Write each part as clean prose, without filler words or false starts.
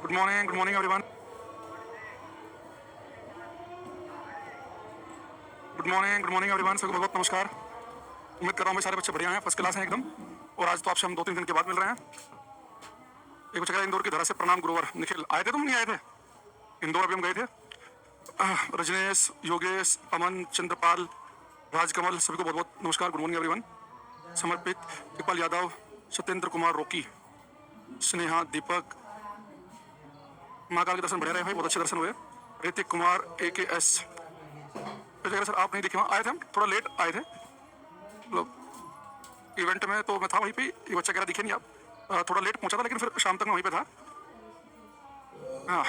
Good morning everyone. Good morning everyone, सबको बहुत बहुत नमस्कार। उम्मीद कर रहा हूँ मेरे सारे बच्चे बढ़िया हैं, फर्स्ट क्लास हैं एकदम। और आज तो आपसे हम 2-3 दिन के बाद मिल रहे हैं। एक बच्चा कह रहा है इंदौर की धरा से प्रणाम गुरुवर। निखिल आए थे, तुम नहीं आए थे? इंदौर अभी हम गए थे। रजनेश, योगेश, अमन, चंद्रपाल, राजकमल, सभी को बहुत बहुत नमस्कार। Good morning everyone. समर्पित, इकबाल यादव, सत्येंद्र कुमार, रॉकी, स्नेहा, दीपक, महाकाल के दर्शन बढ़िया रहे भाई, बहुत अच्छे दर्शन हुए। ऋतिक कुमार, AKS। सर आप नहीं दिखे, वहाँ आए थे हम, थोड़ा लेट आए थे मतलब इवेंट में, तो मैं था वहीं पे। ये बच्चा कह रहा दिखे नहीं आप, थोड़ा लेट पहुंचा था, लेकिन फिर शाम तक मैं वहीं पे था। हाँ,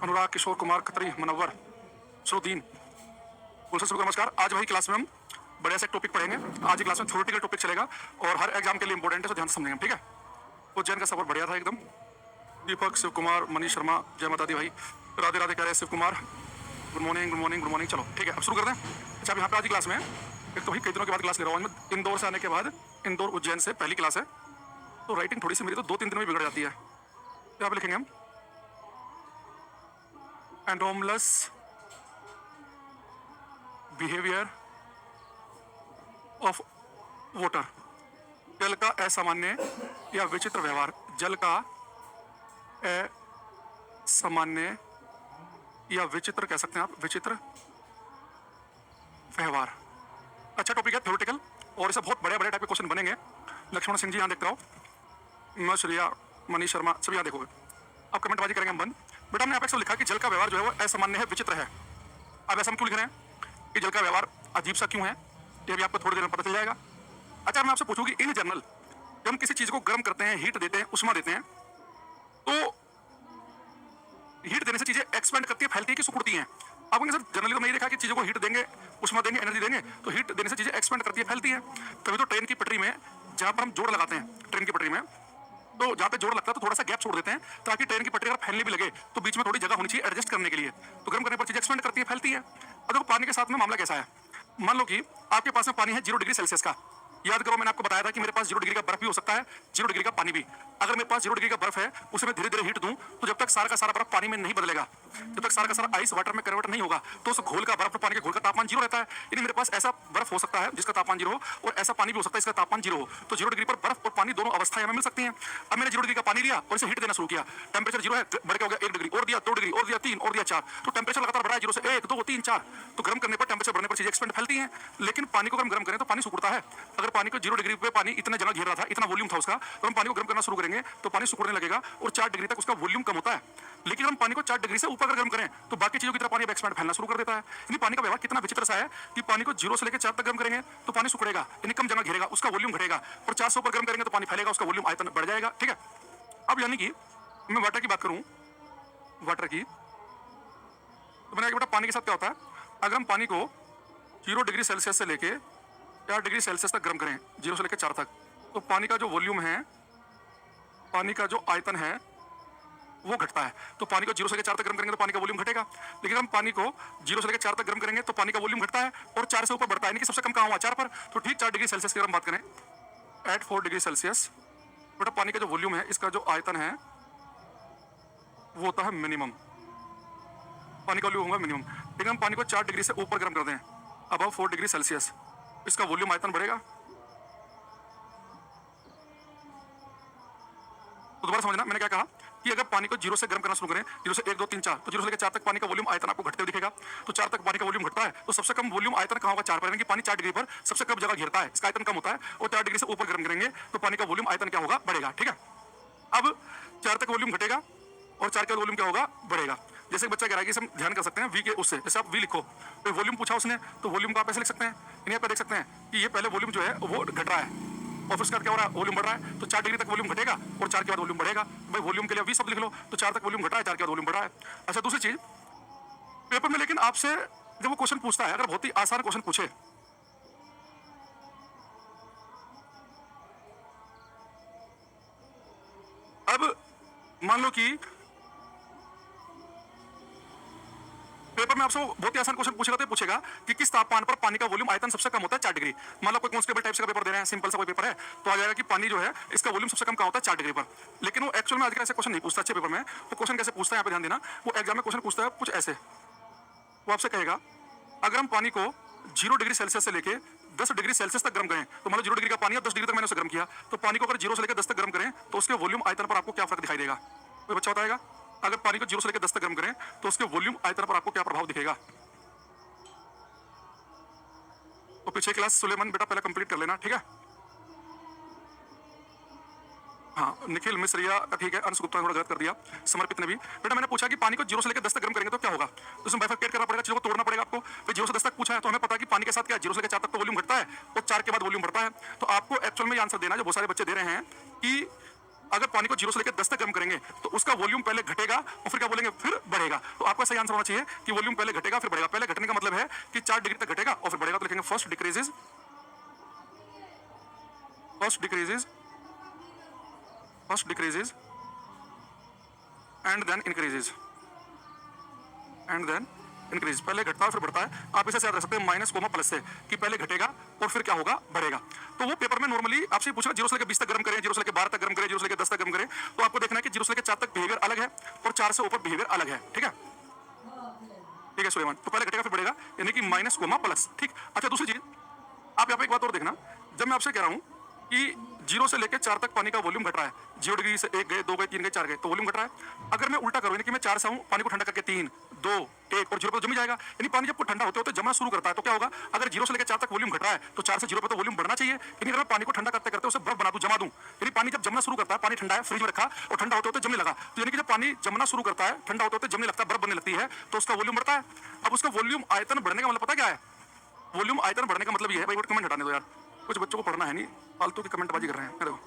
अनुराग, किशोर कुमार, खत्री, मनव्वर, सरुद्दीन, गुलशन, सबको नमस्कार। आज वही क्लास में हम बढ़िया से टॉपिक पढ़ेंगे। आज की क्लास में थ्योरेटिकल टॉपिक चलेगा और हर एग्जाम के लिए इंपॉर्टेंट है, तो ध्यान से समझेंगे, ठीक है। उज्जैन का सफर बढ़िया था एकदम। दीपक, शिव कुमार, मनीष शर्मा, जय माता दी भाई, राधे राधे कह रहे हैं Shiv Kumar. Good morning, good morning, good morning. चलो ठीक है, अब शुरू कर दें। अच्छा, अब यहाँ पे आज की क्लास में एक तो भाई कई दिनों के बाद क्लास ले रहा हूँ मैं, इंदौर से आने के बाद। इंदौर उज्जैन से पहली क्लास है, तो राइटिंग थोड़ी सी मेरी तो 2-3 दिन में बिगड़ जाती है। यहाँ पे लिखेंगे हम एनोमलस बिहेवियर ऑफ वाटर। जल का असामान्य या विचित्र व्यवहार। जल का असामान्य या विचित्र कह सकते हैं आप, विचित्र व्यवहार। अच्छा टॉपिक है, थ्योरेटिकल, और इससे बहुत बड़े बड़े टाइप के क्वेश्चन बनेंगे। लक्ष्मण सिंह जी यहाँ देखते रहो, मैं श्रेया, मनीष शर्मा, सब यहाँ देखोगे। अब कमेंटबाजी करेंगे हम बंद। बेटा हमने यहाँ पे सब लिखा कि जल का व्यवहार जो है वो असामान्य है, विचित्र है। अब ऐसा हम क्यों लिख रहे हैं कि जल का व्यवहार अजीब सा क्यों है, ये भी आपको थोड़ी देर में पता चल जाएगा। अच्छा, मैं आपसे पूछूंगी इन जनरल, जब हम किसी चीज को गर्म करते हैं, हीट देते हैं, उष्मा देते हैं, तो हीट देने से चीजें एक्सपेंड करती है, फैलती है कि सिकुड़ती हैं? आपने सर जनरली तो नहीं देखा कि चीजों को हीट देंगे, उष्मा देंगे, एनर्जी देंगे, तो हीट देने से चीजें एक्सपेंड करती है, फैलती है। तभी तो ट्रेन की पटरी में जहां पर हम जोड़ लगाते हैं, ट्रेन की पटरी में, तो जहां पे जोड़ लगता है तो थोड़ा सा गैप छोड़ देते हैं, ताकि ट्रेन की पटरी अगर फैलने भी लगे तो बीच में थोड़ी जगह होनी चाहिए एडजस्ट करने के लिए। तो गर्म करने पर चीजें एक्सपेंड करती है, फैलती है। अब देखो पानी के साथ में मामला कैसा है। मान लो कि आपके पास में पानी है 0 डिग्री सेल्सियस का। याद करो, मैंने आपको बताया था कि मेरे पास 0 डिग्री का बर्फ भी हो सकता है, 0 डिग्री का पानी भी। अगर मेरे पास 0 डिग्री का बर्फ है, उसे मैं धीरे धीरे हीट दूं, तो जब तक सारा का सारा बर्फ पानी में नहीं बदलेगा, जब तक सारा का सारा आइस वाटर में कन्वर्ट नहीं होगा, तो उस घोल का, बर्फ और पानी के घोल का तापमान 0 रहता है। यानी मेरे पास ऐसा बर्फ हो सकता है जिसका तापमान 0 हो, और ऐसा पानी भी हो सकता है इसका तापमान 0 हो। तो 0 डिग्री पर बर्फ और पानी दोनों अवस्थाएं हमें मिल सकती हैं। अब मैंने 0 डिग्री का पानी लिया और इसे हीट देना शुरू किया। टेंपरेचर 0 है, बढ़ के हो गया 1 डिग्री, और दिया 2 डिग्री, और दिया 3, और दिया 4। तो टेंपरेचर लगातार बढ़ा है, 0 से 1, 2, 3, 4। तो गर्म करने पर, टेंपरेचर बढ़ने पर चीजें एक्सपेंड फैलती हैं। लेकिन पानी को गर्म करें तो पानी सिकुड़ता है। अगर पानी को 0 डिग्री पे पानी इतने जगह घेर रहा था, इतना वॉल्यूम था उसका, तो हम पानी को गर्म करना शुरू करेंगे तो पानी सिकुड़ने लगेगा और 4 डिग्री तक उसका वॉल्यूम कम होता है। लेकिन हम पानी को 4 डिग्री से ऊपर अगर गर्म करें तो बाकी चीजों की तरह पानी अब एक्सपेंड फैलना शुरू कर देता है। यानी पानी का व्यवहार कितना विचित्र सा है कि पानी को 0 से लेकर 4 तक गर्म करेंगे तो पानी सिकुड़ेगा, यानी कम जगह घेरेगा, उसका वॉल्यूम घटेगा। और 4 से ऊपर गर्म करेंगे तो पानी फैलेगा, उसका वॉल्यूम आयतन बढ़ जाएगा, ठीक है। अब यानी कि मैं वाटर की बात करूं, वाटर की, तो मैंने बेटा पानी के साथ क्या होता है, अगर हम पानी को 0 डिग्री सेल्सियस से लेके 4 डिग्री सेल्सियस तक गर्म करें, 0 से लेकर 4 तक, तो पानी का जो वॉल्यूम है, पानी का जो आयतन है, वो घटता है। तो पानी को 0 से लेकर 4 तक गर्म करेंगे तो पानी का वॉल्यूम घटेगा। लेकिन हम पानी को 0 से लेकर 4 तक गर्म करेंगे तो पानी का वॉल्यूम घटता है और 4 से ऊपर बढ़ता है, यानी कि सबसे कम कहाँ हुआ, 4 पर। तो ठीक 4 डिग्री सेल्सियस की अगर हम बात करें, एट 4 डिग्री सेल्सियस, बेटा पानी का जो वॉल्यूम है, इसका जो आयतन है, वो होता है मिनिमम। पानी का वॉल्यूम होगा मिनिमम। लेकिन हम पानी को 4 डिग्री से ऊपर गर्म कर दें, अबव 4 डिग्री सेल्सियस, इसका वॉल्यूम आयतन बढ़ेगा। तो दोबारा समझना, मैंने क्या कहा कि अगर पानी को 0 से गर्म करना शुरू करें, 0 से 1, 2, 3, 4, तो 0 से लेकर 4 तक पानी का वॉल्यूम आयतन आपको घटते हुए दिखेगा। तो 4 तक पानी का वॉल्यूम घटता है, तो सबसे कम वॉल्यूम आयतन कहाँ होगा, 4 पर, यानी कि पानी 4 डिग्री पर सबसे कम जगह घेरता है, इसका आयतन कम होता है। और 4 डिग्री से ऊपर गर्म करेंगे तो पानी का वॉल्यूम आयतन क्या होगा, बढ़ेगा, ठीक है। अब 4 तक वॉल्यूम घटेगा और 4 के बाद वॉल्यूम क्या होगा, बढ़ेगा। जैसे बच्चा कह रहा है कि हम ध्यान कर सकते हैं वी के उससे, जैसे आप वी लिखो तो वॉल्यूम पूछा उसने, तो वॉल्यूम को आप ऐसे लिख सकते हैं, यानी आप देख सकते हैं कि ये पहले वॉल्यूम जो है वो घट रहा है और फिर उसका क्या हो रहा है, वॉल्यूम बढ़ रहा है। तो 4 डिग्री तक वॉल्यूम घटेगा और 4 के बाद वॉल्यूम बढ़ेगा। भाई वॉल्यूम के लिए वी शब्द लिख लो, तो 4 तक वॉल्यूम घटा है, 4 के बाद वॉल्यूम बढ़ा है। अच्छा, दूसरी चीज पेपर में, लेकिन आपसे जब वो क्वेश्चन पूछता है, अगर बहुत ही आसान क्वेश्चन पूछे, अब मान लो कि पेपर जब मैं आपसे बहुत ही आसान क्वेश्चन पूछेगा तो ये पूछेगा कि किस तापमान पर पानी का वॉल्यूम आयतन सबसे कम होता है 4 डिग्री। मान लो कोई कॉन्स्टेबल टाइप से का पेपर दे रहे हैं, सिंपल सा कोई पेपर है, तो आ जाएगा कि पानी जो है इसका वॉल्यूम सबसे कम कहाँ होता है 4 डिग्री पर। लेकिन वो एक्चुअल में आजकल ऐसे क्वेश्चन नहीं पूछता अच्छे पेपर में। वो क्वेश्चन कैसे पूछता है यहाँ पे ध्यान देना, वो एग्जाम में क्वेश्चन पूछता है कुछ ऐसे। वो आपसे कहेगा अगर हम पानी को 0 डिग्री सेल्सियस से लेके 10 डिग्री सेल्सियस तक गर्म करें, तो मान लो 0 डिग्री का पानी है, 10 डिग्री तक मैंने उसे गर्म किया, तो पानी को अगर 0 से लेकर 10 तक गर्म करें तो उसके वॉल्यूम आयतन पर आपको क्या फर्क दिखाई देगा? कोई बच्चा बताएगा? अगर पानी को 0 से लेकर 10 तक गर्म करें तो उसके वॉल्यूम आयतन पर आपको क्या प्रभाव दिखेगा? तो पीछे क्लास सुलेमान बेटा पहले कंप्लीट कर लेना, ठीक है? हाँ, निखिल मिश्रिया का ठीक है, अंश गुप्ता ने थोड़ा गलत कर दिया, समर्पित ने भी। बेटा मैंने पूछा कि पानी को 0 से लेकर 10 तक गर्म करेंगे तो क्या होगा, तो उसमें बाइफरकेट करना पड़ेगा, चीजों को तोड़ना पड़ेगा आपको। फिर 0 से 10 तक पूछा है तो हमें पता है कि पानी के साथ क्या है, 0 से लेकर 4 तक तो वॉल्यूम घटता है और 4 के बाद वॉल्यूम बढ़ता है। तो आपको एक्चुअल में ये आंसर देना जो बहुत सारे बच्चे दे रहे हैं कि अगर पानी को 0 से लेकर 10 तक गर्म करेंगे तो उसका वॉल्यूम पहले घटेगा और फिर क्या बोलेंगे, फिर बढ़ेगा। तो आपका सही आंसर होना चाहिए कि वॉल्यूम पहले घटेगा फिर बढ़ेगा। पहले घटने का मतलब है कि 4 डिग्री तक घटेगा और फिर बढ़ेगा, तो लिखेंगे first decreases and then increase. पहले घटता है फिर बढ़ता है। आप इसे याद रख सकते हैं माइनस कोमा प्लस से कि पहले घटेगा और फिर क्या होगा, बढ़ेगा। तो वो पेपर में नॉर्मली आपसे पूछा 0 से लेकर 20 तक गर्म करें, 0 से लेकर 12 तक गर्म करें, 0 से लेकर 10 तक गर्म करें, तो आपको देखना है कि 0 से लेकर 4 तक बिहेवियर अलग है और 4 से ऊपर बिहेवियर अलग है, ठीक है? ठीक है सुलेमान, तो पहले घटेगा फिर बढ़ेगा, यानी कि माइनस कोमा प्लस, ठीक। अच्छा दूसरी चीज आप यहाँ पे एक बात और देखना, जब मैं आपसे कह रहा हूँ कि 0 से लेकर 4 तक पानी का वॉल्यूम घट रहा है, 0 डिग्री से 1 गए, 2 गए, 3 गए, 4 गए, तो वॉल्यूम घट रहा है। अगर मैं उल्टा करूँ यानी कि मैं 4 से हूँ, पानी को ठंडा करके 3, 2, 1 और 0 पर जम जाएगा, यानी पानी जब ठंडा होते होते जमना शुरू करता है तो क्या होगा, अगर 0 से लेकर 4 तक वॉल्यूम घट रहा है तो 4 से 0 पर तो वॉल्यूम बढ़ना चाहिए। यानी अगर मैं पानी को ठंडा करते करते उसे बर्फ बना दूं, जमा दूं, यानी पानी जब जमना शुरू करता है, पानी ठंडा है फ्रिज में रखा और ठंडा होते होते जमने लगा, तो यानी कि जब पानी जमना शुरू करता है, ठंडा होते होते जमने लगता है, बर्फ बनने लगती है, तो उसका वॉल्यूम बढ़ता है। अब उसका वॉल्यूम आयतन बढ़ने का मतलब पता क्या है? वॉल्यूम आयतन बढ़ने का मतलब ये है, भाई कमेंट हटाने दो यार, कुछ बच्चों को पढ़ना है नहीं, फालतू की कमेंटबाजी कर रहे हैं। देखो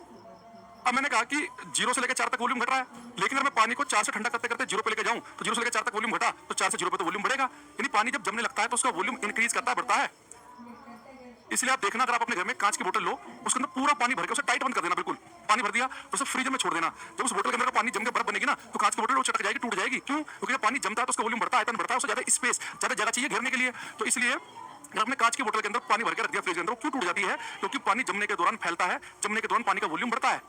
अब मैंने कहा कि 0 से लेकर 4 तक वॉल्यूम घट रहा है, लेकिन अगर मैं पानी को 4 से ठंडा करते करते 0 पे लेकर जाऊं तो 0 से लेकर 4 तक वॉल्यूम घटा तो 4 से 0 पे तो वॉल्यूम बढ़ेगा। यानी पानी जब जमने लगता है तो उसका वॉल्यूम इंक्रीज करता है, बढ़ता है। इसलिए आप देखना, अगर आप अपने घर में कांच की बोतल लो, उसके अंदर पूरा पानी भर के उसे टाइट बंद कर देना, बिल्कुल पानी भर दिया और उसे फ्रीजर में छोड़ देना। जब उस बोतल के अंदर का पानी जम के बर्फ बनेगी ना, तो कांच की बोतल चटक जाएगी, टूट जाएगी। क्यों? क्योंकि जब पानी जमता है तो उसका वॉल्यूम बढ़ता है, आयतन बढ़ता है, उसे ज्यादा स्पेस, ज्यादा जगह चाहिए घेरने के लिए। तो इसलिए अगर आपने कांच की बोतल के अंदर पानी भर के रख दिया फ्रिज के अंदर, क्यों टूट जाती है? क्योंकि पानी जमने के दौरान फैलता है, जमने के दौरान पानी का वॉल्यूम बढ़ता है।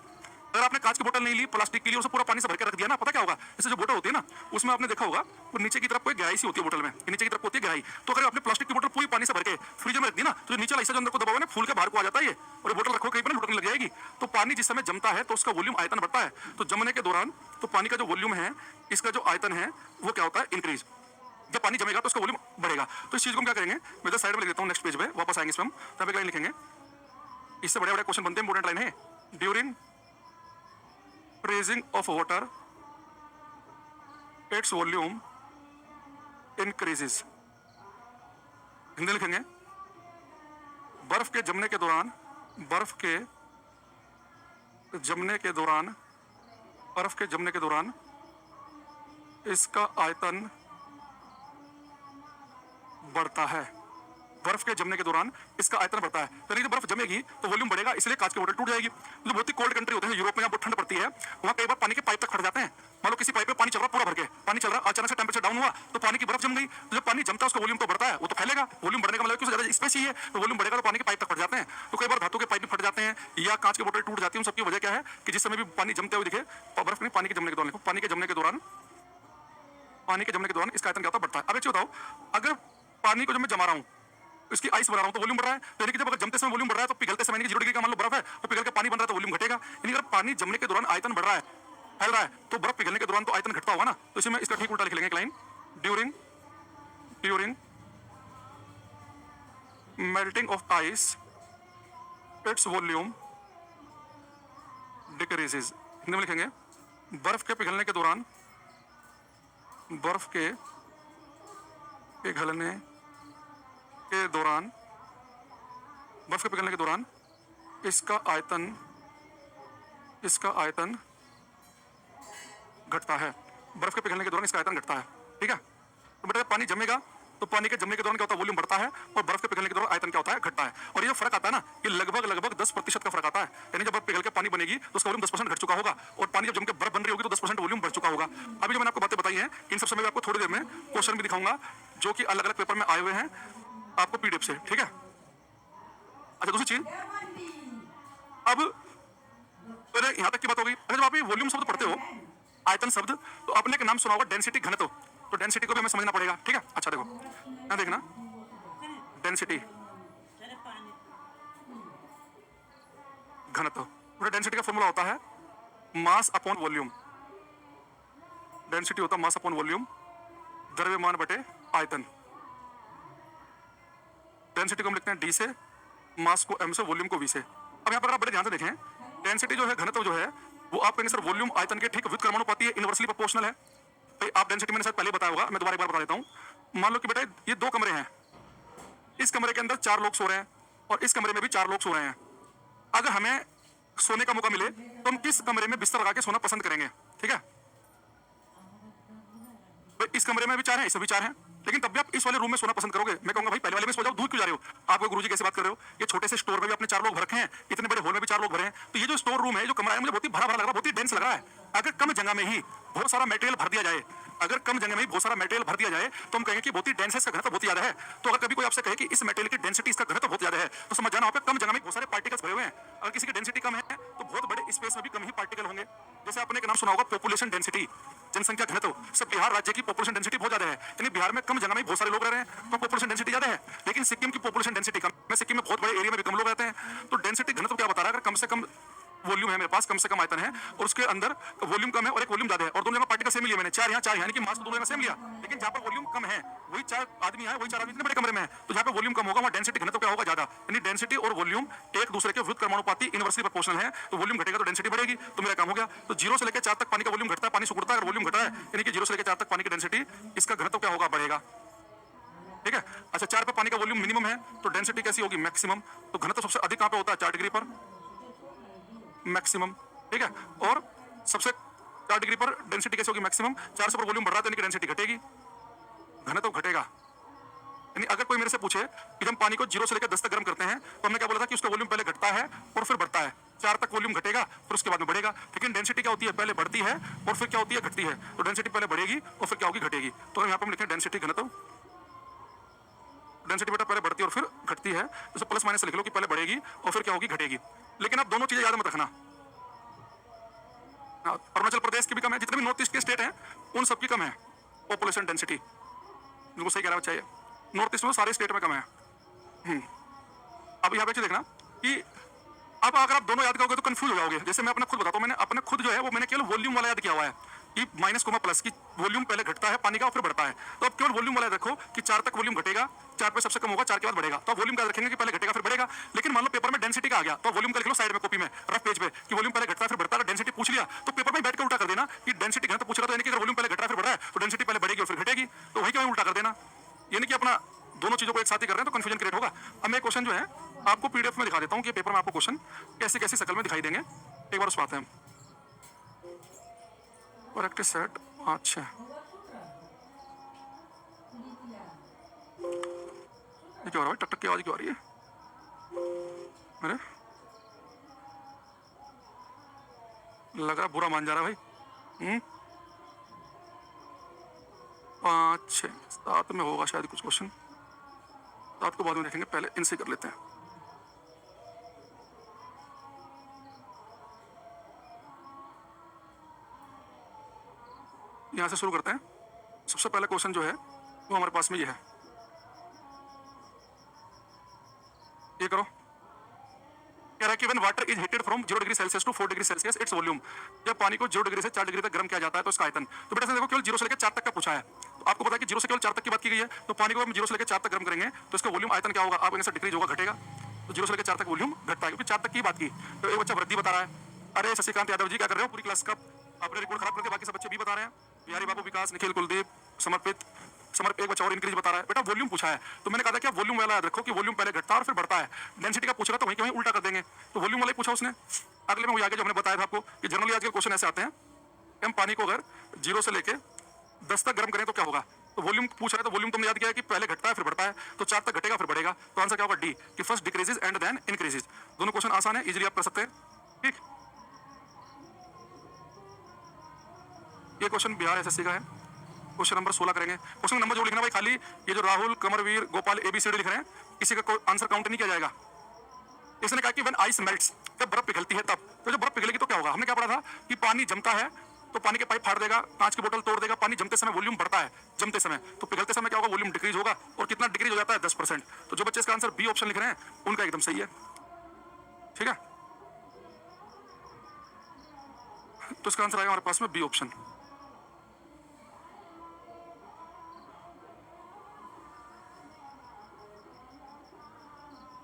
अगर आपने कांच की बोतल नहीं ली, प्लास्टिक की ली, उसे पूरा पानी से भर के रख दिया ना, पता क्या होगा? इससे जो बोतल होती है ना, उसमें आपने देखा होगा वो नीचे की तरफ कोई गहराई सी होती है बोतल में, नीचे की तरफ होती है गहराई। तो अगर आपने प्लास्टिक की बोतल पूरी पानी से भर के फ्रिज में रख दी ना, तो नीचे हिस्सा जो अंदर को दबा हुआ है फूल के बाहर को आ जाता है ये, और बोतल रखो कहीं पर लुढ़कने लग जाएगी। तो पानी जिस समय जमता है तो उसका वॉल्यूम आयतन बढ़ता है, तो जमने के दौरान तो पानी का जो वॉल्यूम है, इसका जो आयतन है वो क्या होता है, इंक्रीज। जब पानी जमेगा तो उसका वॉल्यूम बढ़ेगा। तो इस चीज को हम क्या करेंगे, मैं इधर साइड में लिख देता हूँ, नेक्स्ट पेज पे वापस आएंगे इसमें हम, तब एक लाइन लिखेंगे, इससे बड़े बड़े क्वेश्चन बनते हैं, इंपॉर्टेंट लाइन है, during freezing of water its volume increases। Hindi लिखेंगे, बर्फ के जमने के दौरान, बर्फ के जमने के दौरान, बर्फ के जमने के दौरान इसका आयतन बढ़ता है। बर्फ के जमने के दौरान इसका आयतन बढ़ता है, यानी कि बर्फ जमेगी तो वॉल्यूम बढ़ेगा, इसलिए कांच की बोतल टूट जाएगी। जो बहुत ही कोल्ड कंट्री होते हैं, यूरोप में, यहाँ बहुत ठंड पड़ती है, वहाँ कई बार पानी के पाइप तक फट जाते हैं। मान लो किसी पाइप में पानी चल रहा पूरा भर के, पानी चल रहा, अचानक से टेंपरेचर डाउन हुआ तो पानी की बर्फ जम गई, तो जब पानी जमता है उसका वॉल्यूम तो बढ़ता है, वो तो फैलेगा। वॉल्यूम बढ़ने का मतलब कि ज्यादा स्पेस चाहिए, तो वॉल्यूम बढ़ेगा तो पानी के पाइप तक फट जाते हैं। तो कई बार धातु के पाइप भी फट जाते हैं या कांच की बोतल टूट जाती है। उन सबकी वजह क्या है कि जिस समय भी पानी जमते हुए दिखे, बर्फ नहीं, पानी के जमने के दौरान, पानी के जमने के दौरान, पानी के जमने के दौरान इसका आयतन क्या होता है, बढ़ता है। अब एक चीज बताओ, अगर पानी को जब मैं जमा रहा हूँ, इसकी आइस बना रहा हूं तो वॉल्यूम बढ़ रहा है, तो यानी कि जब अगर जमते समय वॉल्यूम बढ़ रहा है तो पिघलते समय 0 डिग्री का मान लो बर्फ है, तो पिघल के पानी बन रहा है तो वॉल्यूम घटेगा। यानी अगर पानी जमने के दौरान आयतन बढ़ रहा है, फैल रहा है, तो बर्फ पिघलने के दौरान तो आयतन घटता होगा ना। तो इसी में इसका ठीक उल्टा लिख लेंगे, एक line, during melting of ice its volume decreases. Hindi में लिखेंगे, बर्फ के पिघलने के दौरान, बर्फ के पिघलने के दौरान, बर्फ के पिघलने के दौरान इसका आयतन घटता है। बर्फ के पिघलने के दौरान इसका आयतन घटता है, ठीक है। तो बेटा पानी जमेगा तो पानी के जमने के दौरान क्या होता है, वॉल्यूम बढ़ता है, और बर्फ के पिघलने के दौरान आयतन क्या होता है, घटता है। और ये जो फर्क आता है ना, ये लगभग 10% का फर्क आता है। यानी जब बर्फ पिघल के पानी बनेगी तो उसका वॉल्यूम 10% घट चुका होगा, और पानी जब जम के बर्फ बन रही होगी तो 10% वॉल्यूम बढ़ चुका होगा। अभी जो मैंने आपको बातें बताई हैं, इन सब समय आपको थोड़ी देर में क्वेश्चन भी दिखाऊंगा जो कि अलग अलग पेपर में आए हुए हैं आपको पीडीएफ से, ठीक है। अच्छा दूसरी चीज, अब पहले यहाँ तक की बात हो गई। अगर जब आप ये वॉल्यूम शब्द पढ़ते हो, आयतन शब्द, तो आपने एक नाम सुना होगा डेंसिटी, घनत्व। तो डेंसिटी को भी हमें समझना पड़ेगा, ठीक है। अच्छा देखो यहाँ देखना, डेंसिटी, घनत्व। डेंसिटी का फॉर्मूला होता है मास अपॉन वॉल्यूम। डेंसिटी होता है मास अपॉन वॉल्यूम, द्रव्यमान बटे आयतन। डेंसिटी को हम लिखते हैं डी से, मास को एम से, वॉल्यूम को वी से। अब यहाँ पर आप बड़े ध्यान से देखें, डेंसिटी जो है, घनत्व जो है, वो आप कहेंगे सर वॉल्यूम आयतन के ठीक विपरीत क्रमानुपाती है, इनवर्सली प्रोपोर्शनल है। भाई आप डेंसिटी मैंने शायद पहले बताया होगा, मैं दोबारा एक बार बता देता हूँ। मान लो कि बेटा ये 2 कमरे हैं, इस कमरे के अंदर 4 लोग सो रहे हैं और इस कमरे में भी 4 लोग सो रहे हैं। अगर हमें सोने का मौका मिले तो हम किस कमरे में बिस्तर लगा के सोना पसंद करेंगे, ठीक है। इस कमरे में भी 4 हैं, इसमें भी 4 हैं, लेकिन तब भी आप इस वाले रूम में सोना पसंद करोगे। मैं कहूंगा भाई पहले वाले में सो जाओ, दूर क्यों जा रहे हो? आपको गुरुजी कैसे बात कर रहे हो? ये छोटे से स्टोर में भी अपने 4 लोग भर रखे हैं, इतने बड़े हॉल में भी 4 लोग भरे हैं। तो ये जो स्टोर रूम है, जो कमरा है, मुझे बहुत ही भरा भरा लग रहा है, बहुत ही डेंस लग रहा है। अगर कम जगह में ही बहुत सारा मटेरियल भर दिया जाए, अगर कम जगह में ही बहुत सारा मटेरियल भर दिया जाए, तो हम कहेंगे कि बहुत ही डेंस है, इसका घनत्व बहुत ज्यादा है। तो अगर कभी कोई आपसे कहे कि इस मटेरियल की डेंसिटी, इसका घनत्व बहुत ज्यादा है, तो समझ जाना, वहाँ पे कम जगह में बहुत सारे पार्टिकल्स भरे हुए हैं। अगर किसी की डेंसिटी कम है तो बहुत बड़े स्पेस में भी कम ही पार्टिकल होंगे। जैसे आपने एक नाम सुना होगा पॉपुलेशन डेंसिटी, जनसंख्या घनत्व। सब बिहार राज्य की पॉपुलेशन डेंसिटी बहुत ज्यादा है, यानी बिहार में कम जगह में बहुत सारे लोग रह रहे हैं, तो पॉपुलेशन डेंसिटी ज्यादा है। लेकिन सिक्किम की पॉपुलेशन डेंसिटी कम है, सिक्किम में बहुत बड़े एरिया में भी कम लोग रहते हैं। तो डेंसिटी घनत्व क्या बता रहा है? अगर कम से कम वॉल्यूम है मेरे पास, कम से कम आयतन है, और उसके अंदर वॉल्यूम कम है और एक वॉल्यूम ज्यादा है, और दोनों जगह पार्टिकल सेम लिया मैंने, 4 यहाँ 4, यानी कि मास को दोनों जगह सेम लिया। लेकिन जहाँ पर वॉल्यूम कम है, वही 4 आदमी है, वही 4 आदमी इतने बड़े कमरे में है, तो जहाँ पे वॉल्यूम कम होगा वहाँ डेंसिटी घनत्व क्या होगा? ज्यादा। यानी डेंसिटी और वॉल्यूम एक दूसरे के विरुद्ध क्रमानुपाती, इनवर्सली प्रोपोर्शनल है। तो वॉल्यूम घटेगा तो डेंसिटी बढ़ेगी। तो मेरा काम हो गया। तो 0 से लेकर 4 तक पानी का वॉल्यूम घटता है, पानी सिकुड़ता है, अगर वॉल्यूम घटा है यानी कि 0 से लेकर 4 तक पानी की डेंसिटी, इसका घनत्व क्या होगा? बढ़ेगा, ठीक है। अच्छा 4 पे पानी का वॉल्यूम मिनिमम है, तो डेंसिटी कैसी होगी? मैक्सिमम। तो घनत्व सबसे अधिक कहाँ पे होता है? 4 डिग्री पर, मैक्सिमम, ठीक है। और सबसे 4 डिग्री पर डेंसिटी कैसे होगी? मैक्सिमम। 4 से ऊपर वॉल्यूम बढ़ रहा है तो यानी कि डेंसिटी घटेगी, घनत्व घटेगा। यानी अगर कोई मेरे से पूछे कि हम पानी को 0 से लेकर 10 तक गर्म करते हैं, तो हमने क्या बोला था कि उसका वॉल्यूम पहले घटता है और फिर बढ़ता है। 4 तक वॉल्यूम घटेगा फिर उसके बाद में बढ़ेगा। लेकिन डेंसिटी क्या होती है? पहले बढ़ती है और फिर क्या होती है? घटती है। तो डेंसिटी पहले बढ़ेगी और फिर क्या होगी? घटेगी। तो यहाँ पर हम लिखें डेंसिटी घनत्व। डेंसिटी बेटा पहले बढ़ती है और फिर घटती है, तो प्लस माइनस लिख लो कि पहले बढ़ेगी और फिर क्या होगी? घटेगी। लेकिन आप दोनों चीजें याद मत रखना। अरुणाचल प्रदेश की भी कम है, जितने भी नॉर्थ ईस्ट के स्टेट हैं उन सबकी कम है पॉपुलेशन डेंसिटी। बिल्कुल सही कह रहा है बच्चा, ये नॉर्थ ईस्ट में सारे स्टेट में कम है। अब यहाँ पे देखना कि अब अगर आप दोनों याद करोगे तो कंफ्यूज हो जाओगे। जैसे मैं अपना खुद बताता हूँ, मैंने अपना खुद जो है वो मैंने केवल वॉल्यूम वाला याद किया हुआ है कि माइनस कोमा प्लस की वॉल्यूम पहले घटता है पानी का और फिर बढ़ता है। तो अब केवल वॉल्यूम वाला रखो कि 4 तक वॉल्यूम घटेगा, 4 पे सबसे कम होगा, 4 के बाद बढ़ेगा। तो वॉल्यूम का रखेंगे कि पहले घटेगा फिर बढ़ेगा। लेकिन मान लो पेपर में डेंसिटी का आ गया, तो वॉल्यूम का लिख लो साइड में कॉपी में, रफ पेज पे, कि वॉल्यूम पहले घटता है फिर बढ़ता है। डेंसिटी पूछ लिया तो पेपर में बैठ कर उल्टा कर देना कि डेंसिटी घनत्व पूछ रहा, तो यानी कि अगर वॉल्यूम पहले घट रहा है फिर बढ़ रहा है तो डेंसिटी पहले बढ़ेगी और फिर घटेगी। तो वही क्या उल्टा कर देना, यानी कि अपना दोनों चीजों को एक साथ ही कर रहे हैं तो कंफ्यूजन क्रिएट होगा। अब मैं क्वेश्चन जो है आपको पीडीएफ में दिखा देता हूँ कि पेपर में आपको क्वेश्चन कैसे कैसी शक्ल में दिखाई देंगे। एक बार उस बात है करेक्ट सेट। अच्छा ये क्या हो रहा है? टक टक की आवाज क्यों आ रही है? अरे लग रहा बुरा मान जा रहा है भाई। 5 6 7 में होगा शायद कुछ क्वेश्चन, 7 को बाद में देखेंगे, पहले इनसे कर लेते हैं। यहां से शुरू करते हैं। सबसे पहला क्वेश्चन जो है वो हमारे पास में ये है, ये करो। कह रहा है कि when water is heated from 0 degree Celsius to 4 degree Celsius it's volume, जब पानी को 0 डिग्री से 4 डिग्री तक गर्म किया जाता है तो इसका आयतन। तो बेटा देखो केवल 0 से लेकर 4 तक का पूछा है, तो आपको पता है कि 0 से केवल 4 तक की बात की गई है। तो पानी को हम 0 से लेकर 4 तक गर्म करेंगे तो इसका वॉल्यूम आयतन क्या होगा? आप इनसे डिक्रीज होगा, घटेगा। तो 0 से लेकर 4 तक वॉल्यूम घटता है, क्योंकि 4 तक की बात की। तो एक बच्चा वृद्धि बता रहा है, अरे शशिकांत यादव जी क्या कर रहे हो? पूरी क्लास का आपने रिकॉर्ड खराब करके बाकी सब बच्चे भी बता रहे हैं। बिहारी बाबू, विकास, निखिल, कुलदीप, समर्पित, एक बच्चा और इंक्रीज बता रहा है। बेटा वॉल्यूम पूछा है तो मैंने कहा था कि आप वॉल्यूम वाला याद रखो कि वॉल्यूम पहले घटता है और फिर बढ़ता है। डेंसिटी का पूछ रहा तो वहीं के वहीं उल्टा कर देंगे। तो वॉल्यूम वाला ही पूछा उसने। अगले में वो आगे जो हमने बताया था आपको कि जनरली आज के क्वेश्चन ऐसे आते हैं, हम पानी को अगर 0 से लेके 10 तक गर्म करें तो क्या होगा? तो वॉल्यूम पूछ रहा है, तो वॉल्यूम तुमने याद किया कि पहले घटता है फिर बढ़ता है, तो 4 तक घटेगा फिर बढ़ेगा। तो आंसर क्या होगा? डी, कि first decreases and then increases. दोनों क्वेश्चन आसान है, इजीली आप कर सकते हैं। ठीक, ये क्वेश्चन बिहार एसएससी का है, क्वेश्चन नंबर 16 करेंगे। क्वेश्चन नंबर जो लिखना भाई खाली ये जो राहुल, कमरवीर, गोपाल ABCD लिख रहे हैं, किसी का कोई आंसर काउंट नहीं किया जाएगा। इसने कहा कि व्हेन आइस मेल्ट्स, जब बर्फ पिघलती है तब। तो जब बर्फ पिघलेगी तो क्या होगा? हमने क्या पढ़ा था कि पानी जमता है तो पानी के पाइप फाड़ देगा, कांच की बोतल तोड़ देगा। पानी जमते समय वॉल्यूम बढ़ता है, जमते समय। तो पिघलते समय क्या होगा? वॉल्यूम डिक्रीज होगा। और कितना डिक्रीज हो जाता है? 10%। तो जो बच्चे इसका आंसर बी ऑप्शन लिख रहे हैं उनका एकदम सही है। ठीक है, तो इसका आंसर आएगा हमारे पास में बी ऑप्शन।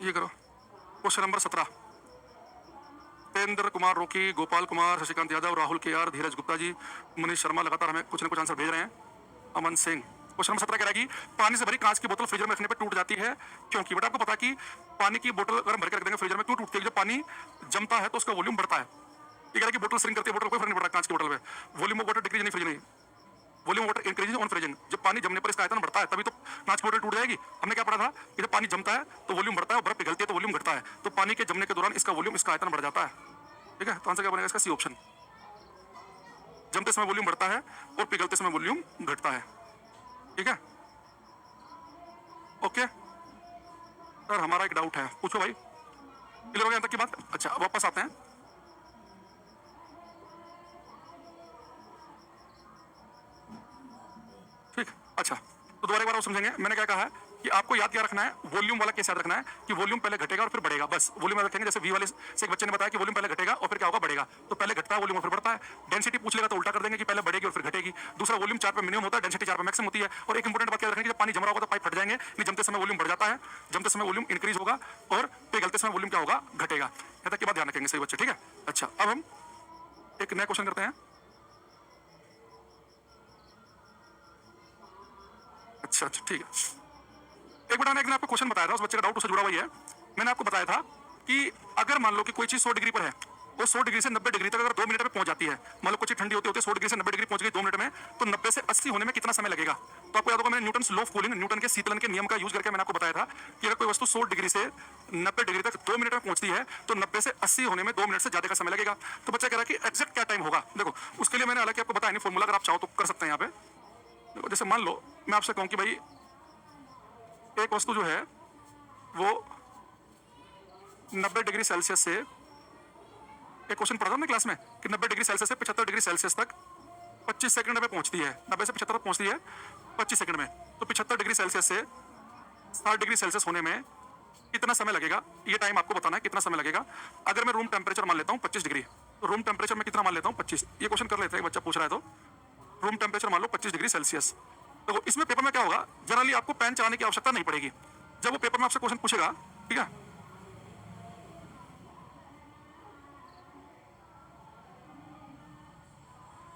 ये करो क्वेश्चन नंबर 17। तेंद्र कुमार रोकी, गोपाल कुमार, शशिकांत यादव, राहुल KR, धीरज गुप्ता जी, मनीष शर्मा लगातार हमें कुछ न कुछ आंसर भेज रहे हैं। अमन सिंह। क्वेश्चन नंबर 17 कह रहा है कि पानी से भरी कांच की बोतल फ्रीजर में रखने पर टूट जाती है क्योंकि? बेटा आपको पता कि पानी की बोतल अगर हम भर के रख देंगे फ्रीजर में, क्यों टूटती है? जब पानी जमता है तो उसका वॉल्यूम बढ़ता है। ये कह रहा है कि बोतल श्रिंक करती है, बोतल कोई फर्क नहीं पड़ता कांच की बोतल में। वॉल्यूम ऑफ वाटर डिक्रीज नहीं, फ्रीज नहीं। Volume water increasing on freezing. जब पानी जमने पर इसका आयतन बढ़ता है तभी तो कांच की बोतल टूट जाएगी। हमने क्या पढ़ा था कि जब पानी जमता है तो वॉल्यूम बढ़ता है और बर्फ पिघलती है तो वॉल्यूम घटता है। तो पानी के जमने के दौरान इसका वॉल्यूम, इसका आयतन बढ़ जाता है। ठीक है, तो आंसर क्या बनेगा इसका? C option. जमते समय वॉल्यूम बढ़ता है और पिघलते समय वॉल्यूम घटता है। ठीक है, ओके सर, हमारा एक डाउट है, पूछो भाई। क्लियर हो गया तक की बात? अच्छा, वापस आते हैं। ठीक, अच्छा तो दोबारा एक बार और समझेंगे। मैंने क्या कहा है कि आपको याद क्या रखना है? वॉल्यूम वाला केस याद रखना है कि वॉल्यूम पहले घटेगा और फिर बढ़ेगा, बस वॉल्यूम याद रखेंगे। जैसे वी वाले से एक बच्चे ने बताया कि वॉल्यूम पहले घटेगा और फिर क्या होगा? बढ़ेगा। तो पहले घटता है वॉल्यूम और फिर बढ़ता है। डेंसिटी पूछ लेगा तो उल्टा कर देंगे कि पहले बढ़ेगी और फिर घटेगी। दूसरा, वॉल्यूम 4 पे मिनिमम होता है, डेंसिटी 4 पे मैक्सिमम होती है। और एक इंपॉर्टेंट बात याद रखनी है, जब पानी जम रहा होगा तो पाइप फट जाएंगे, नहीं जमते समय वॉल्यूम बढ़ जाता है, जमते समय वॉल्यूम इंक्रीज होगा और पिघलते समय वॉल्यूम क्या होगा? घटेगा। यहाँ तक की बात ध्यान रखेंगे सही बच्चे। ठीक है, अच्छा अब हम एक नया क्वेश्चन करते हैं। अच्छा अच्छा ठीक है। एक बेटा ने एक दिन आपको क्वेश्चन बताया था, उस बच्चे का डाउट उससे जुड़ा हुआ ही है। मैंने आपको बताया था कि अगर मान लो कि कोई चीज 100 डिग्री पर है, वो 100 डिग्री से 90 डिग्री तक अगर 2 मिनट में पहुंच जाती है, मान लो कुछ ठंडी होती होती है 100 डिग्री से 90 डिग्री पहुंच गई 2 मिनट में, तो 90 से 80 होने में कितना समय लगेगा? तो आपको याद होगा मैंने Newton law of cooling, Newton के शीतलन के नियम का यूज करके मैंने आपको बताया था कि अगर कोई वस्तु 100 डिग्री से 90 डिग्री तक 2 मिनट में पहुंचती है तो 90 से 80 होने में 2 मिनट से ज्यादा का समय लगेगा। तो बच्चा कह रहा है कि एक्जैक्ट क्या टाइम होगा? देखो उसके लिए मैंने हालांकि आपको बताया नहीं फॉर्मूला, अगर आप चाहो तो कर सकते हैं यहाँ पे। देखो जैसे मान लो मैं आपसे कहूँ कि भाई एक वस्तु जो है वो 90 डिग्री सेल्सियस से, एक क्वेश्चन पढ़ा था हमने क्लास में कि 90 डिग्री सेल्सियस से 75 डिग्री सेल्सियस तक 25 सेकंड में पहुंचती है। 90 से 75 तक पहुंचती है 25 सेकंड में। तो 75 डिग्री सेल्सियस से 60 डिग्री सेल्सियस होने में कितना समय लगेगा? ये टाइम आपको बताना है कितना समय लगेगा। अगर मैं रूम टेम्परेचर मान लेता हूँ 25 डिग्री, तो रूम टेम्परेचर में कितना मान लेता हूँ? 25। ये क्वेश्चन कर लेते हैं, बच्चा पूछ रहा है तो रूम टेम्परेचर मान लो 25 डिग्री सेल्सियस। तो इसमें पेपर में क्या होगा, जनरली आपको पेन चलाने की आवश्यकता नहीं पड़ेगी। जब वो पेपर में आपसे क्वेश्चन पूछेगा, ठीक है,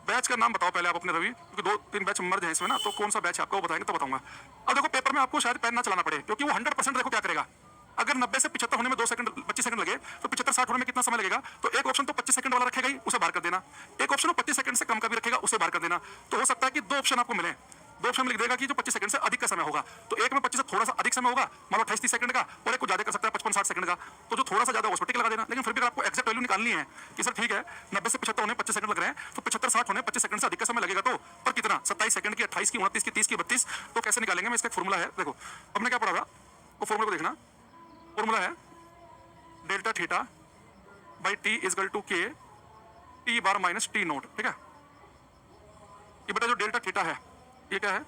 बैच का नाम बताओ पहले आप अपने रवि, क्योंकि 2-3 बैच मर्ज हैं इसमें ना, तो कौन सा बैच है आपका वो बताएंगे तो बताऊंगा। अब देखो पेपर में आपको शायद पेन ना चलाना पड़े, क्योंकि वो 100% देखो क्या करेगा। अगर 90 से 75 होने में 2 सेकंड 25 सेकंड लगे तो 75-60 होने में कितना समय लगेगा? तो एक ऑप्शन तो 25 सेकंड वाला रखेगा ही, उसे बाहर कर देना। एक ऑप्शन 25 सेकंड से कम का भी रखेगा, उसे बाहर कर देना। तो हो सकता है कि 2 ऑप्शन आपको मिले, 2 ऑप्शन में लिख देगा कि जो 25 सेकंड से अधिक का समय होगा। तो एक में 25 से थोड़ा सा अधिक समय होगा, मान लो 28-30 सेकंड का, और एक को ज्यादा कर सकता है 55-60 सेकंड का। तो जो थोड़ा सा ज्यादा उस पर टिक लगा देना। लेकिन फिर भी आपको एक्जैक्ट वैल्यू निकालनी है कि सर ठीक है 90 से 75 होने 25 सेकंड लग रहे हैं, तो 75-60 होने 25 सेकंड से अधिक का समय लगेगा। तो पर कितना? 27 सेकंड की, 28 की, 29 की, 30 की, 32। तो कैसे निकालेंगे? मैं इसका एक फॉर्मूला है, देखो हमने क्या पढ़ा था वो फॉर्मूला को देखना। फॉर्मूला है delta theta by T equal to K T bar minus T naught. ठीक है, ये बेटा जो डेल्टा थीटा है ये क्या है?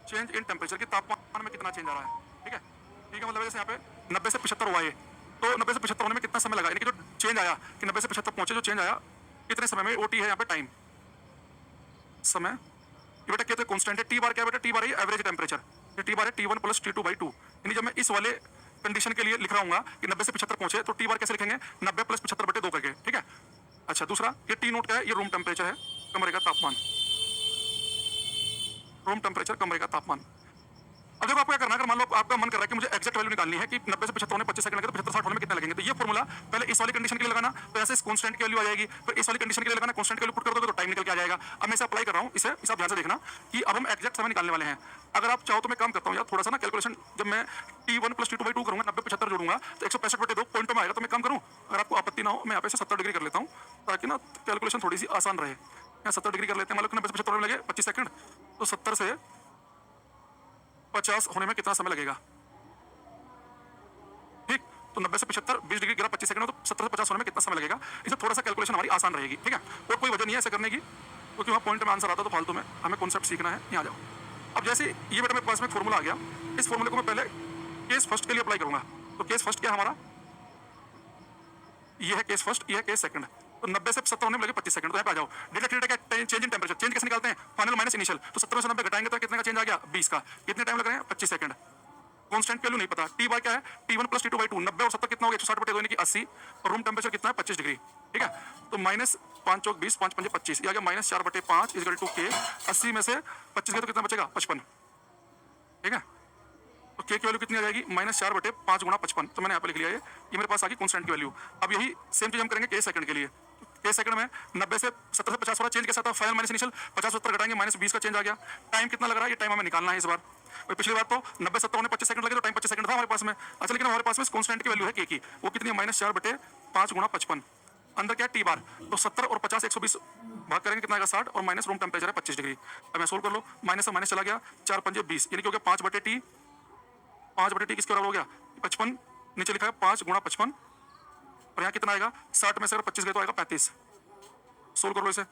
चेंज इन टेम्परेचर, की तापमान में कितना चेंज आ रहा है। ठीक है, ठीक है, मतलब जैसे यहाँ पे 90 से 75 हुआ ये, तो 90 से 75 होने में कितना समय लगा, यानी कि जो चेंज आया कि 90 से 75 पहुंचे, जो चेंज आया कितने समय में, ओ टी है यहाँ पे टाइम समय। ये बेटा कहते हैं कांस्टेंट है। टी बार क्या है बेटा? टी बार है एवरेज टेम्परेचर, ये टी बार है T1 प्लस T2/2। यानी जब मैं इस वाले कंडीशन के लिए लिख रहा हूँ कि 90 से 75 पहुंचे तो टी बार कैसे लिखेंगे? 90 प्लस 75/2 करके। ठीक है, अच्छा दूसरा ये टी नोट क्या है? ये रूम टेम्परेचर है, कमरे का तापमान, रूम टेम्परेचर कमरे का तापमान। अब देखो आपको क्या करना है, अगर मान लो आपका मन कर रहा है कि मुझे एक्जैक्ट वैल्यू निकालनी है कि 90 से 75 होने 25 सेकंड लगे तो 75-60 होने में कितने लगेंगे, तो ये फॉर्मूला पहले इस वाली कंडीशन के लिए लगाना, तो ऐसे कांस्टेंट की वैल्यू आ जाएगी। फिर इस वाली कंडीशन के लिए लगाना, कांस्टेंट की वैल्यू पुट कर दोगे तो टाइम निकल के आ जाएगा। अब मैं इसे अप्लाई कर रहा हूँ, इसे आप ध्यान से देखना कि अब हम एक्जैक्ट समय निकालने वाले हैं। अगर आप चाहो तो मैं काम करता हूँ यार थोड़ा सा ना कैलकुलेशन, जब मैं T1 प्लस T2/2 करूंगा 90-75 जोड़ूंगा तो 165/2 पॉइंटों में आएगा। तो मैं काम करूँ, अगर आपको आपत्ति ना हो मैं यहाँ पे 70 डिग्री कर लेता हूँ ताकि ना कैलकुलेशन थोड़ी सी आसान रहे। यहाँ 70 डिग्री कर लेते हैं, मान लो कि 90 से 75 होने में लगे 25 सेकंड, तो 70 से 50 होने में कितना समय लगेगा? ठीक, तो 90 से 75 20 डिग्री गिरा 25 सेकंड, तो 70 से 50 होने में कितना समय लगेगा? इसे थोड़ा सा कैलकुलेशन हमारी आसान रहेगी, ठीक है, और कोई वजह नहीं है ऐसे करने की, क्योंकि वहाँ पॉइंट में आंसर आता तो फालतू में हमें कॉन्सेप्ट सीखना है। यहाँ जाओ, अब जैसे ये बेटा मेरे पास में फॉर्मूला आ गया, इस फॉर्मूले को मैं पहले केस फर्स्ट के लिए अप्लाई करूंगा। तो केस फर्स्ट क्या है हमारा? ये है केस फर्स्ट, ये है केस सेकंड। तो 90 से 70 होने में लगे 25 सेकंड, तो यहाँ पे आ जाओ। डेल्टा थीटा का चेंज इन टेम्परेचर, चेंज कैसे निकालते हैं? फाइनल माइनस इनिशियल, तो 70 से 90 घटाएंगे तो कितने का चेंज आ गया? 20 का। कितने टाइम लग रहे हैं? 25 सेकंड। कांस्टेंट वैल्यू नहीं पता, टी बाय क्या है? T1 plus T2 by 2। 90 और 70 कितना हो गया? 160 बटे 2 यानी कि 80, और रूम टेम्परेचर कितना है? 25 डिग्री, ठीक है। तो माइनस 5 चौक 20, 5 पंजे 25, ये आ गया माइनस 4 बटे 5 इक्वल टू के। 80 में से 25 गया तो कितना बचेगा? 55, ठीक है। तो के की वैल्यू कितनी आ जाएगी? माइनस 4 बटे 5 गुणा 55, तो मैंने यहाँ पे लिख लिया ये मेरे पास आ गई कांस्टेंट की वैल्यू। अब यही सेम चीज हम करेंगे के सेकंड के लिए। के सेकंड में 90 से 70 से 50 हो रहा, चेंज कैसा था? फाइनल माइनस इनिशियल, 50 70 घटाएंगे माइनस 20 का चेंज आ गया। टाइम कितना लग रहा है? ये टाइम हमें निकालना है इस बार। पिछली बार तो 90 70 होने 25 सेकंड लगे, तो टाइम 25 सेकंड था हमारे पास में। अच्छा, लेकिन हमारे पास में कांस्टेंट की वैल्यू है के की, वो कितनी है? माइनस 4 बटे 5 गुणा 55। अंदर क्या है? टी बार, तो 70 और 50 120 भाग करेंगे कितना आएगा? 60, और माइनस रूम टेम्परेचर है 25 डिग्री। अब मैं सोल्व कर लो, माइनस से माइनस चला गया, 4 पंजे 20 यानी कि हो गया 5 बटे टी। 5 बटे टी किसके बराबर हो गया? 55, नीचे लिखा है 5 गुणा 55, और यहाँ कितना आएगा? 60 में से अगर 25 गए तो आएगा 35। सोल्व कर लो इसे,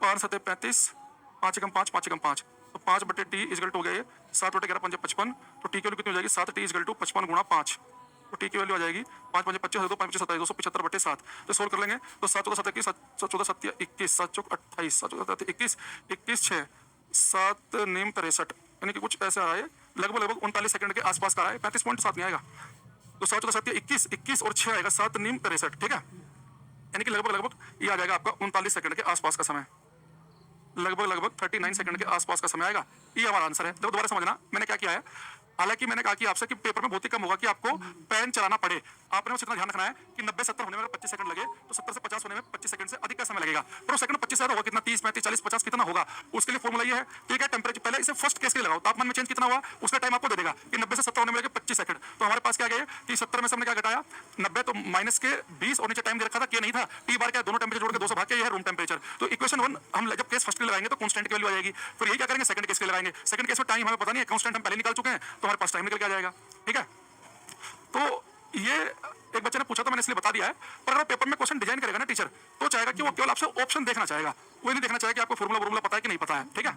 5 सत्ते 35, 5 एकम 5, 5 एकम 5, तो 5 बटे टी इजगल टू हो गया ये 7 बटे 11 पंजे 55, तो टी की वैल्यू कितनी हो जाएगी? 7 टी इजगल टू 55 गुणा 5, तो टी की वैल्यू आ जाएगी 5 पंजे 25, 2 5 27, 275 बटे 7। तो सोल्व कर लेंगे, तो 7 14 7 21, 14 7 21, 7 चौक 28, 7 14 21, 21 6, 7 नीम 63, यानी कि कुछ ऐसा है, लगभग लगभग 39 सेकंड के आसपास का है, 35.7 नहीं आएगा। तो 7 14 7 21, 21 और 6 आएगा 7 नीम 63, ठीक है, यानी कि लगभग लगभग ये आ जाएगा आपका 39 सेकंड के आसपास का समय, लगभग लगभग 39 सेकंड के आसपास का समय आएगा। ये हमारा आंसर है। जब दोबारा समझना मैंने क्या किया है, हालांकि मैंने कहा कि आपसे कि पेपर में बहुत ही कम होगा कि आपको पेन चलाना पड़े, आपने बस इतना ध्यान रखना है कि 90 70 होने में 25 सेकंड लगे, तो 70 से 50 होने में 25 सेकंड से अधिक का समय लगेगा। पर वो सेकंड 25 से होगा कितना? 30 35 40 50 कितना होगा? उसके लिए फॉर्मूला ये है, ठीक है, टेम्परेचर पहले इसे फर्स्ट केस के लिए लगाओ, तापमान में चेंज कितना हुआ उसका टाइम आपको दे देगा कि 90 से 70 होने में लगे 25 सेकंड। तो हमारे पास क्या गया कि 70 में से हमने क्या घटाया? 90, तो माइनस के 20 और नीचे टाइम दे रखा था, क्या नहीं था? टी बार क्या? दोनों टेम्परेचर जोड़ के 200 भाग के, ये है रूम टेम्परेचर। तो इक्वेशन 1 हम जब केस फर्स्ट के लिए लगाएंगे तो कांस्टेंट की वैल्यू आ जाएगी। फिर ये क्या करेंगे? सेकंड केस के लिए लगाएंगे। सेकंड केस में टाइम हमें पता नहीं है, कांस्टेंट हम पहले निकाल चुके हैं, तो हमारे पास टाइम निकल के आ जाएगा, ठीक है। तो ये एक बच्चे ने पूछा था, मैंने इसलिए बता दिया है, पर अगर पेपर में क्वेश्चन डिजाइन करेगा ना टीचर, तो चाहेगा कि वो केवल आपसे ऑप्शन देखना चाहेगा, वो नहीं देखना चाहेगा कि आपको फॉर्मूला पता है कि नहीं पता है, ठीक है।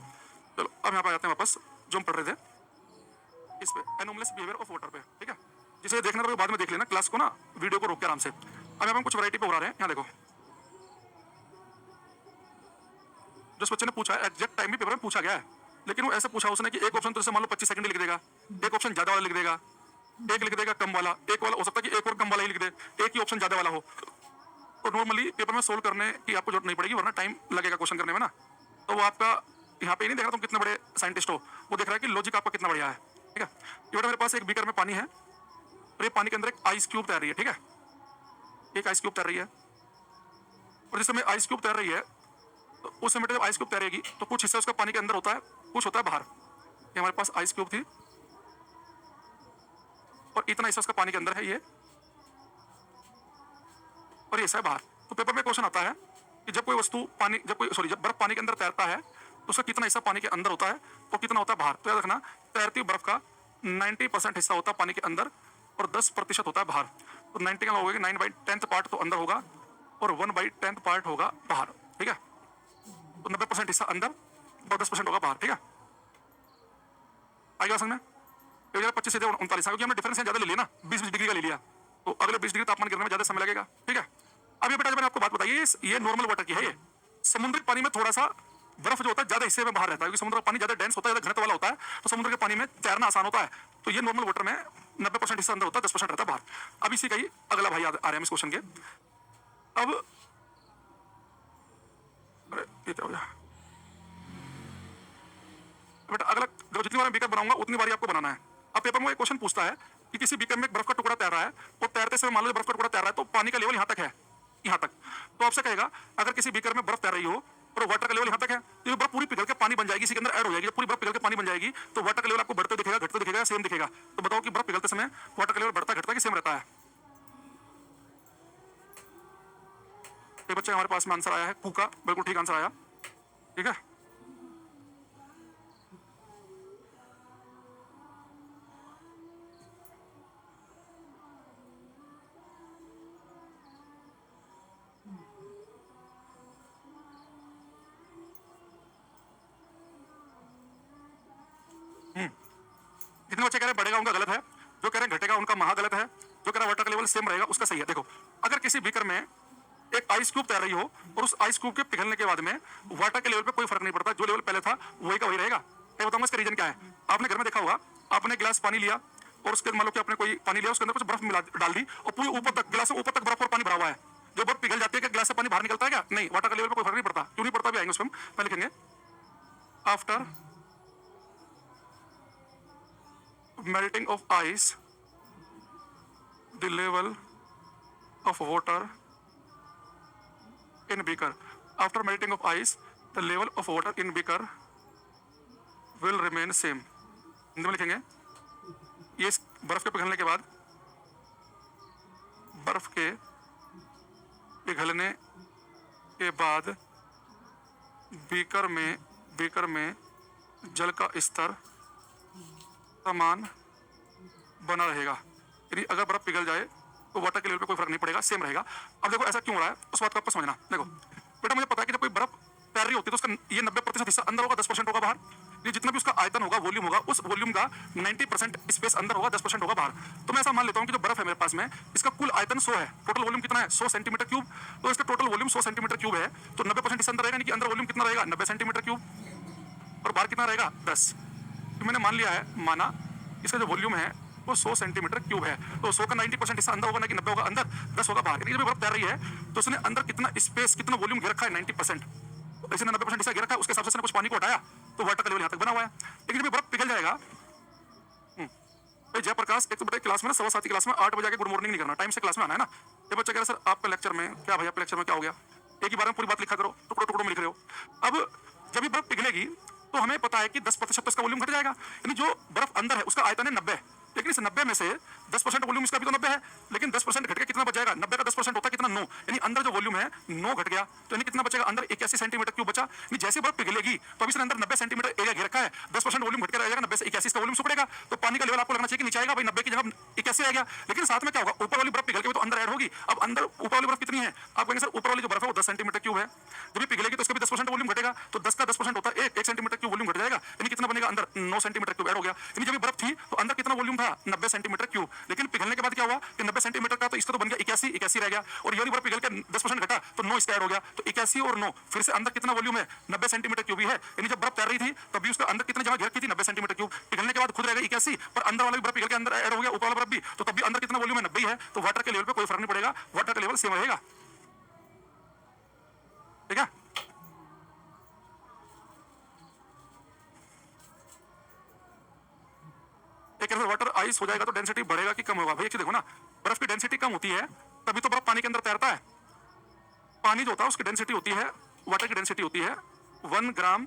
चलो अब यहाँ पे आते हैं वापस जो हम पढ़ रहे थे इस पे, एनोमलस बिहेवियर ऑफ वाटर पे, ठीक है। जिसे देखना था बाद में देख लेना, क्लास को ना वीडियो को रोक के आराम से। अब यहाँ पे हम कुछ वैरायटी पे उड़ा रहे हैं, यहाँ देखो जिस बच्चे ने पूछा है एग्जैक्ट टाइम भी पेपर में पूछा गया है, लेकिन वो ऐसे पूछा उसने कि एक ऑप्शन तो जैसे मान लो 25 सेकंड लिख देगा, एक ऑप्शन ज्यादा वाला लिख देगा, एक लिख देगा कम वाला, एक वाला हो सकता है कि एक और कम वाला ही लिख दे, एक ही ऑप्शन ज्यादा वाला हो। तो नॉर्मली पेपर में सोल्व करने की आपको जरूरत नहीं पड़ेगी, वरना टाइम लगेगा क्वेश्चन करने में ना। तो वो आपका यहाँ पे नहीं देख रहा तुम कितने बड़े साइंटिस्ट हो, वो देख रहा है कि लॉजिक आपका कितना बढ़िया है, ठीक है। ये बेटा मेरे पास एक बीकर में पानी है, और ये पानी के अंदर एक आइस क्यूब तैर रही है, ठीक है, एक आइस क्यूब तैर रही है, और जिस समय आइस क्यूब तैर रही है तो उस समय जब आइस क्यूब तैरेगी तो कुछ हिस्सा उसका पानी के अंदर होता है, कुछ होता है बाहर। ये हमारे पास आइस क्यूब थी और इतना हिस्सा उसका पानी के अंदर है ये, और ये हिस्सा है बाहर। तो पेपर में क्वेश्चन आता है कि जब कोई वस्तु पानी जब बर्फ पानी के अंदर तैरता है तो उसका कितना हिस्सा पानी के अंदर होता है और कितना होता है बाहर। तो याद रखना, तैरती बर्फ का 90% हिस्सा होता है पानी के अंदर और 10% होता है बाहर। तो 90 का होगा कि 9/10 पार्ट तो अंदर होगा और 1/10 पार्ट होगा बाहर, ठीक है। तो 90% हिस्सा अंदर और 10% होगा बाहर, ठीक है। आएगा समझ में? 25 से 39, क्योंकि हमने डिफरेंस ज्यादा ले लिया ना, 20 डिग्री का ले लिया, तो अगले 20 डिग्री तापमान गिरने में ज्यादा समय लगेगा, ठीक है। अब ये बेटा मैंने आपको बात बताई, ये नॉर्मल वाटर की है। ये समुद्री पानी में थोड़ा सा बर्फ जो होता है ज्यादा हिस्से में बाहर रहता है, क्योंकि समुद्र का पानी ज्यादा डेंस होता है, ज्यादा घनत्व वाला होता है, तो समुद्र के पानी में तैरना आसान होता है। तो ये नॉर्मल वाटर में 90% हिस्सा अंदर होता है, 10% रहता है बाहर। अब इसी का ही अगला भाई आ रहे हैं इस क्वेश्चन के। अब अरे ये क्या हो गया बेटा, अगला जो जितनी बार मैं बीकर बनाऊंगा उतनी बार आपको बनाना है। अब पेपर में एक क्वेश्चन पूछता है कि किसी बीकर में एक बर्फ का टुकड़ा तैर रहा है, और तैरते समय मान लो बर्फ का टुकड़ा तैर रहा है तो पानी का लेवल यहाँ तक है, यहाँ तक। तो आपसे कहेगा अगर किसी बीकर में बर्फ तैर रही हो और वाटर का लेवल यहाँ तक है, तो ये बर्फ पूरी पिघल के पानी बन जाएगी, इसी के अंदर ऐड हो जाएगी। जब पूरी बर्फ पिघल के पानी बन जाएगी तो वाटर का लेवल आपको बढ़ते दिखेगा, घटते दिखेगा, सेम दिखेगा। तो बताओ कि बर्फ पिघलते समय वाटर का लेवल बढ़ता घटता कि सेम रहता है? एक बच्चे हमारे पास में आंसर आया है कूका, बिल्कुल ठीक आंसर आया। ठीक है, जितने बच्चे कह रहे हैं बढ़ेगा उनका गलत है, जो कह रहे हैं घटेगा उनका महा गलत है, जो कह रहा है वाटर का लेवल सेम रहेगा उसका सही है। देखो, अगर किसी बीकर में एक आइस क्यूब तैर रही हो और उस आइस क्यूब के पिघलने के बाद में वाटर के लेवल पे कोई फर्क नहीं पड़ता, जो लेवल पहले था वही का वही रहेगा। मैं बताऊंगा इसका रीजन क्या है। आपने घर में देखा होगा, आपने गिलास पानी लिया और उसके मान लो कि आपने कोई पानी लिया, उसके अंदर कुछ बर्फ मिला डाल दी और पूरी ऊपर तक गिलास ऊपर तक बर्फ और पानी भरा हुआ है, जो बर्फ पिघल जाती है क्या गिलास से पानी बाहर निकलता है क्या? नहीं, वाटर का लेवल पे कोई फर्क नहीं पड़ता। क्यों नहीं पड़ता भी आएंगे उसको हम पहले लिखेंगे। After melting of ice, the level of water in beaker. After melting of ice, the level of water in beaker will remain same. Hindi में लिखेंगे, ये बर्फ के पिघलने के बाद, बर्फ के पिघलने के बाद बीकर में जल का स्तर समान बना रहेगा। यानी अगर बर्फ पिघल जाए तो वाटर के लेवल पे कोई फर्क नहीं पड़ेगा, सेम रहेगा। अब देखो ऐसा क्यों हो रहा है, उस बात को आपको समझना। देखो बेटा, मुझे पता है कि जब कोई बर्फ तैर रही होती है तो उसका ये 90% हिस्सा अंदर होगा, 10% होगा बाहर। ये जितना भी उसका आयतन होगा, वॉल्यूम होगा, उस वॉल्यूम का 90% स्पेस अंदर होगा, 10% होगा बाहर। तो मैं ऐसा मान लेता हूँ कि जो बर्फ है मेरे पास में, इसका कुल आयतन 100 है, टोटल वॉल्यूम कितना है 100 सेंटीमीटर क्यूब। तो इसका टोटल वॉल्यूम 100 सेंटीमीटर क्यूब है, तो 90% इससे अंदर रहेगा, यानी कि अंदर वॉल्यूम कितना रहेगा 90 सेंटीमीटर क्यूब, और बाहर कितना रहेगा 10। तो मैंने मान लिया है, माना इसका जो वॉल्यूम है वो 100 सेंटीमीटर क्यूब है, तो 100 का 90% हिस्सा अंदर होगा ना कि 90 होगा अंदर, 10 होगा बाहर। जब बर्फ तैर रही है तो उसने अंदर कितना स्पेस, कितना वॉल्यूम घेर रखा है 90%, तो इसने 90% हिस्सा घेर रखा है, उसके हिसाब से कुछ पानी को हटाया तो वाटर का लेवल यहाँ तक बना हुआ है। लेकिन जब बर्फ पिघल जाएगा, भाई जयप्रकाश, एक तो बेटा क्लास में ना 7:15 क्लास में 8 बजे आके गुड मॉर्निंग नहीं करना, टाइम से क्लास में आना है ना। ये बच्चा कह रहा सर आपका लेक्चर में क्या, भाई आपके लेक्चर में क्या हो गया, एक ही बार में पूरी बात लिखा करो, टुकड़ों टुकड़ों में लिख रहे हो। अब जब ये बर्फ पिघलेगी तो हमें पता है कि 10% तो इसका वॉल्यूम घट जाएगा, यानी जो बर्फ अंदर है उसका आयतन है 90, लेकिन इस 90 में से 10% वॉल्यूम इसका भी तो 90 है, लेकिन 10% घट के कितना बच जाएगा, 90 का 10% होता है कितना 9, यानी अंदर जो वॉल्यूम है 9 घट गया, तो यानी कितना बचेगा अंदर 81 सेंटीमीटर क्यूब बचा। यानी जैसे बर्फ पिघलेगी तो अभी इसने अंदर 90 सेंटीमीटर एरिया घेर रखा है, 10% वॉल्यूम घट के रह जाएगा, 90 से 81 का वॉल्यूम सुकड़ेगा, तो पानी का लेवल आपको लगना चाहिए कि नीचे आएगा, भाई 90 की जगह 81 आ गया। लेकिन साथ में क्या होगा, ऊपर वाली बर्फ पिघल के तो अंदर ऐड होगी। अब अंदर ऊपर वाली बर्फ कितनी है, आप कहेंगे सर ऊपर वाली जो बर्फ है वो 10 सेंटीमीटर क्यूब है, जब पिघलेगी तो इसका भी 10% वॉल्यूम घटेगा, तो 10 का 10% होता है 1 सेंटीमीटर क्यूब वॉल्यूम घट जाएगा, यानी कितना बनेगा अंदर 9 सेंटीमीटर क्यूब ऐड हो गया। यानी जब बर्फ थी तो अंदर कितना वॉल्यूम था 90 सेंटीमीटर क्यूब, लेकिन पिघलने के बाद क्या हुआ कि 90 सेंटीमीटर का तो इसका तो बन गया 81 रह गया, और ये वाली बर्फ पिघल के 10% घटा तो 9 इसका ऐड हो गया, तो 81 और 9 फिर से अंदर कितना वॉल्यूम है 90 सेंटीमीटर क्यूब ही है। यानी जब बर्फ तैर रही थी तब भी उसका अंदर कितना जगह घेर की थी 90 सेंटीमीटर क्यूब, पिघलने के बाद खुद रहेगा 81, पर अंदर वाला भी बर्फ पिघल के अंदर ऐड हो गया, ऊपर वाला बर्फ भी, तो तब भी अंदर कितना वॉल्यूम है 90 है, तो वाटर के लेवल पे कोई फर्क नहीं पड़ेगा, वाटर का लेवल सेम रहेगा। ठीक है, एक वाटर आइस हो जाएगा तो डेंसिटी बढ़ेगा कि कम होगा। भाई देखो ना, बर्फ की डेंसिटी कम होती है तभी तो बर्फ पानी के अंदर तैरता है। पानी जो होता है उसकी डेंसिटी होती है, वाटर की डेंसिटी होती है 1 ग्राम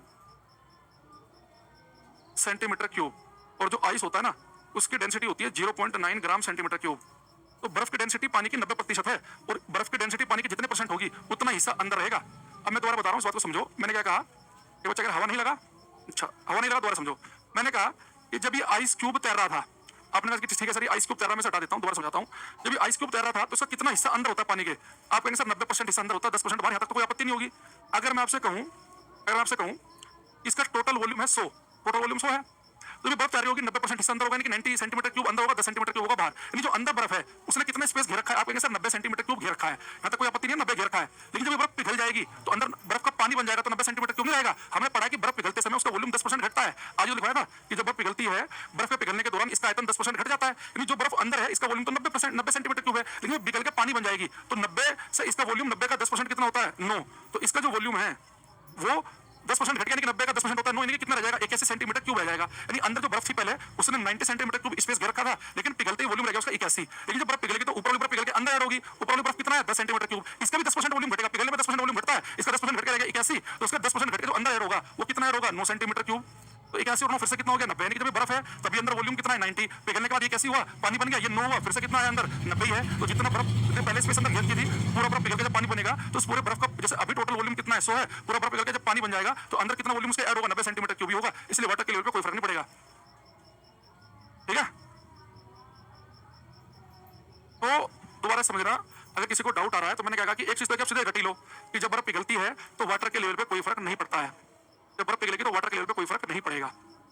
सेंटीमीटर क्यूब, और जो आइस होता है ना उसकी डेंसिटी होती है 0.9 ग्राम सेंटीमीटर क्यूब। तो बर्फ की डेंसिटी पानी की 90% है, और बर्फ की डेंसिटी पानी की जितने % होगी उतना हिस्सा अंदर रहेगा। अब मैं दोबारा बता रहा हूँ, इस बात को समझो। मैंने क्या कहा, ये बच्चा अगर हवा नहीं लगा, अच्छा हवा नहीं लगा, दोबारा समझो। मैंने कहा कि जब ये आइस क्यूब तैर रहा था, आपने कहा कि ठीक है सर ये आइस क्यूब तैर रहा है, मैं हटा देता हूँ, दोबारा समझाता हूँ। जब ये आइस क्यूब तैर रहा था तो उसका कितना हिस्सा अंदर होता है पानी के, आप कहेंगे सर 90% हिस्सा अंदर होता है, 10% बाहर, यहाँ तक तो कोई आपत्ति नहीं होगी। अगर मैं आपसे कहूँ इसका टोटल वॉल्यूम है 100, टोटल वॉल्यूम 100 है, तो जो बर्फ तैयारी होगी 90% हिस्सा अंदर होगा, यानी कि 90 सेंटीमीटर क्यूब अंदर होगा, 10 सेंटीमीटर क्यूब होगा बाहर। यानी जो अंदर बर्फ है उसने कितना स्पेस घेर रखा है, आप कहेंगे सर 90 सेंटीमीटर क्यूब घेर रखा है, यहाँ तक कोई आपत्ति नहीं है, 90 घेर रखा है। लेकिन जब बर्फ पिघल जाएगी तो अंदर बर्फ का पानी बन जाएगा, तो 90 सेंटीमीटर क्यूब नहीं रहेगा। हमने पढ़ा कि बर्फ पिघलते समय उसका वॉल्यूम 10% घटता है। आज जो लिखवाया था कि जब बर्फ पिघलती है, बर्फ के पिघलने के दौरान इसका आयतन 10% घट जाता है, यानी जो बर्फ अंदर है इसका वॉल्यूम तो 90 सेंटीमीटर क्यूब है, लेकिन पिघल के पानी बन जाएगी तो 90 से इसका वॉल्यूम 90 का 10% कितना होता है 9, तो इसका जो वॉल्यूम है वो 10% घट गया, यानी कि 90 का 10% होता है 9, यानी कि कितना रह जाएगा 81 सेंटीमीटर क्यूब रह जाएगा। यानी अंदर जो बर्फ थी पहले उसने 90 सेंटीमीटर क्यूब स्पेस घेर रखा था, लेकिन पिघलते ही वॉल्यूम रह गया उसका 81। लेकिन जब बर्फ पिघलेगी तो ऊपर वाली बर्फ पिघल के अंदर ऐड होगी, ऊपर वाली बर्फ कितना है 10 सेंटीमीटर क्यूब, इसका भी 10% वॉल्यूम घटेगा, पिघलने में 10% वॉल्यूम घटता है, इसका 10% घट के रहेगा 81, तो उसका 10% घट के जो अंदर ऐड होगा वो कितना ऐड होगा 9 सेंटीमीटर क्यूब। तो 81 और 9 फिर से कितना हो गया 90, यानी कि जब ये बर्फ है तभी अंदर वॉल्यूम कितना है 90, पिघलने के बाद ये कैसी हुआ पानी बन गया, ये 9 हुआ, फिर से कितना है अंदर 90 ही है। तो जितना बर्फ जितने पहले स्पेस अंदर घेर की थी पूरा बर्फ पिघल के जब पानी बनेगा तो उस पूरे बर्फ का जैसे अभी टोटल वॉल्यूम कितना है 100 है, पूरा बर्फ पिघल के जब पानी बन जाएगा तो अंदर कितना वॉल्यूम उसके ऐड होगा 90 सेंटीमीटर क्यूब ही होगा, इसलिए वाटर के लेवल पे कोई फर्क नहीं पड़ेगा। ठीक है, तो दोबारा समझना, अगर किसी को डाउट आ रहा है तो मैंने क्या कहा कि एक चीज तो आप सीधे घटी लो कि जब बर्फ पिघलती है तो वाटर के लेवल पे कोई फर्क नहीं पड़ता है, जब बर्फ पिघलेगी तो वाटर के लेवल पे कोई फर्क नहीं पड़ेगा।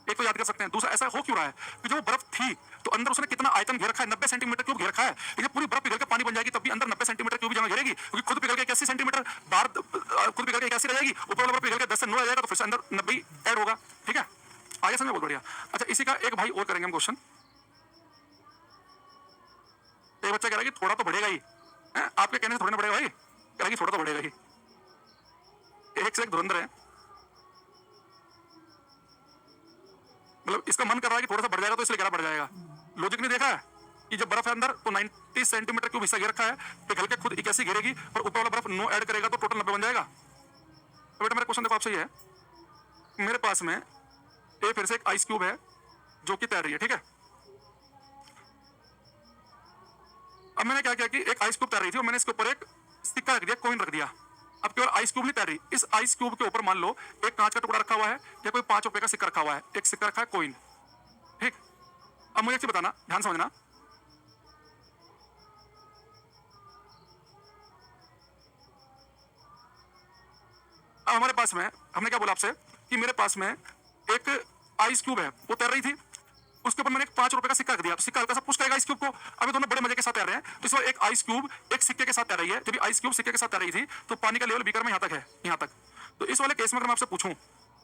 एक तो याद कर सकते हैं। दूसरा ऐसा हो क्यों रहा है कि जो बर्फ थी तो अंदर उसने कितना आयतन घेर रखा है 90 सेंटीमीटर क्यूब घेर रखा है, लेकिन पूरी बर्फ पिघल के पानी बन जाएगी तब भी अंदर 90 सेंटीमीटर क्यूब जगह घेरेगी, क्योंकि खुद पिघल के 81 सेंटीमीटर बाहर खुद पिघल के 81 रह जाएगी, ऊपर वाला बर्फ पिघल के 10 से 9 आ जाएगा तो फिर से अंदर 90 ऐड होगा। ठीक है, आगे समझ में बहुत बढ़िया। अच्छा, इसी का एक भाई और करेंगे हम क्वेश्चन। एक बच्चा कह रहा है कि थोड़ा तो बढ़ेगा ही, आपके कहने से थोड़ा ना बढ़ेगा भाई, कह रहा है कि थोड़ा तो बढ़ेगा ही। एक से एक धुरंधर है, मतलब इसका मन कर रहा है कि थोड़ा सा बढ़ जाएगा तो इसलिए कह रहा बढ़ जाएगा। लॉजिक नहीं देखा है कि जब बर्फ है अंदर तो 90 सेंटीमीटर क्यूब हिस्सा घेर रखा है, पिघल के खुद 81 घेरेगी और ऊपर वाला बर्फ 9 ऐड करेगा तो टोटल 90 बन जाएगा। तो बेटा मेरा क्वेश्चन देखो आपसे ये है, मेरे पास में ये फिर से एक आइस क्यूब है जो कि तैर रही है। ठीक है, अब मैंने क्या किया कि एक आइस क्यूब तैर रही थी और मैंने इसके ऊपर एक सिक्का रख दिया, कॉइन रख दिया। अब केवल आइस क्यूब नहीं तैर रही, इस आइस क्यूब के ऊपर मान लो एक कांच का टुकड़ा रखा हुआ है या कोई 5 रुपए का सिक्का रखा हुआ है, एक सिक्का रखा है कॉइन। ठीक, अब मुझे एक चीज बताना, ध्यान समझना, अब हमारे पास में हमने क्या बोला आपसे कि मेरे पास में एक आइस क्यूब है वो तैर रही थी, उसके ऊपर मैंने एक 5 रुपए का सिक्का रख दिया, तो सिक्का हल्का सा पुश करेगा आइस क्यूब को। अभी दोनों बड़े मजे के साथ तैर रहे हैं, तो इस बार एक आइस क्यूब एक सिक्के के साथ तैर रही है। जब आइस क्यूब सिक्के के साथ तैर रही थी तो पानी का लेवल बीकर में यहाँ तक है, यहाँ तक। तो इस वाले केस में अगर मैं आपसे पूछूं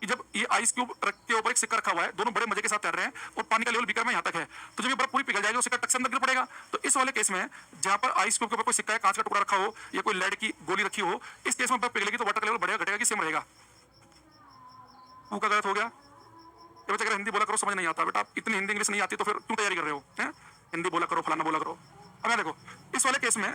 कि जब ये आइस क्यूब के ऊपर एक सिक्का रखा हुआ है, दोनों बड़े मजे के साथ तैर रहे हैं और पानी का लेवल बीकर में यहाँ तक है, तो जब ये बर्फ पूरी पिघल जाएगी तो सिक्का टक से अंदर गिर पड़ेगा। तो इस वाले केस में जहां पर आइस क्यूब के ऊपर कोई सिक्का है, कांच का टुकड़ा रखा हो या कोई लेड की गोली रखी हो, इस केस में बर्फ पिघलेगी तो वाटर का लेवल बढ़ेगा घटेगा कि सेम रहेगा? का गलत हो गया। ये बच्चा हिंदी बोला करो, समझ नहीं आता बेटा, इतनी हिंदी इंग्लिश नहीं आती तो फिर क्यों तैयारी कर रहे हो हैं? हिंदी बोला करो, फलाना बोला करो। अब मैं देखो इस वाले केस में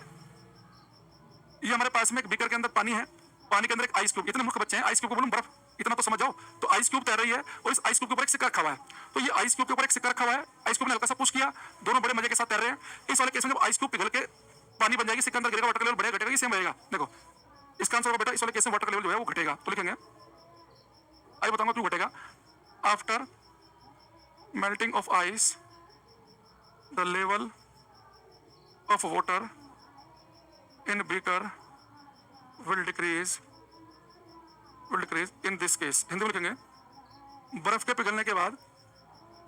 ये हमारे पास में एक बीकर के अंदर पानी है, पानी के अंदर एक आइस क्यूब, इतने मूर्ख बच्चे हैं, आइस क्यूब को बोलूं बर्फ, इतना तो समझ जाओ। तो आइस क्यूब तैर रही है और इस आइस क्यूब के ऊपर एक सिक्का रखा हुआ है, तो ये आइस क्यूब के ऊपर एक सिक्का रखा हुआ है, आइस क्यूब ने हल्का सा पुश किया, दोनों बड़े मजे के साथ तैर रहे हैं। इस वाले केस में जब आइस क्यूब पिघल के पानी बन जाएगी, सिक्का अंदर गिरेगा, वाटर लेवल बढ़ेगा घटेगा, सेम रहेगा। देखो इसका आंसर होगा बेटा, इस वाले केस में वाटर लेवल जो है वो घटेगा। तो लिखेंगे, आइए बताऊंगा क्यों घटेगा। After melting of ice the level of water in beaker will decrease in this case। Hindi में लिखेंगे, बर्फ के पिघलने के बाद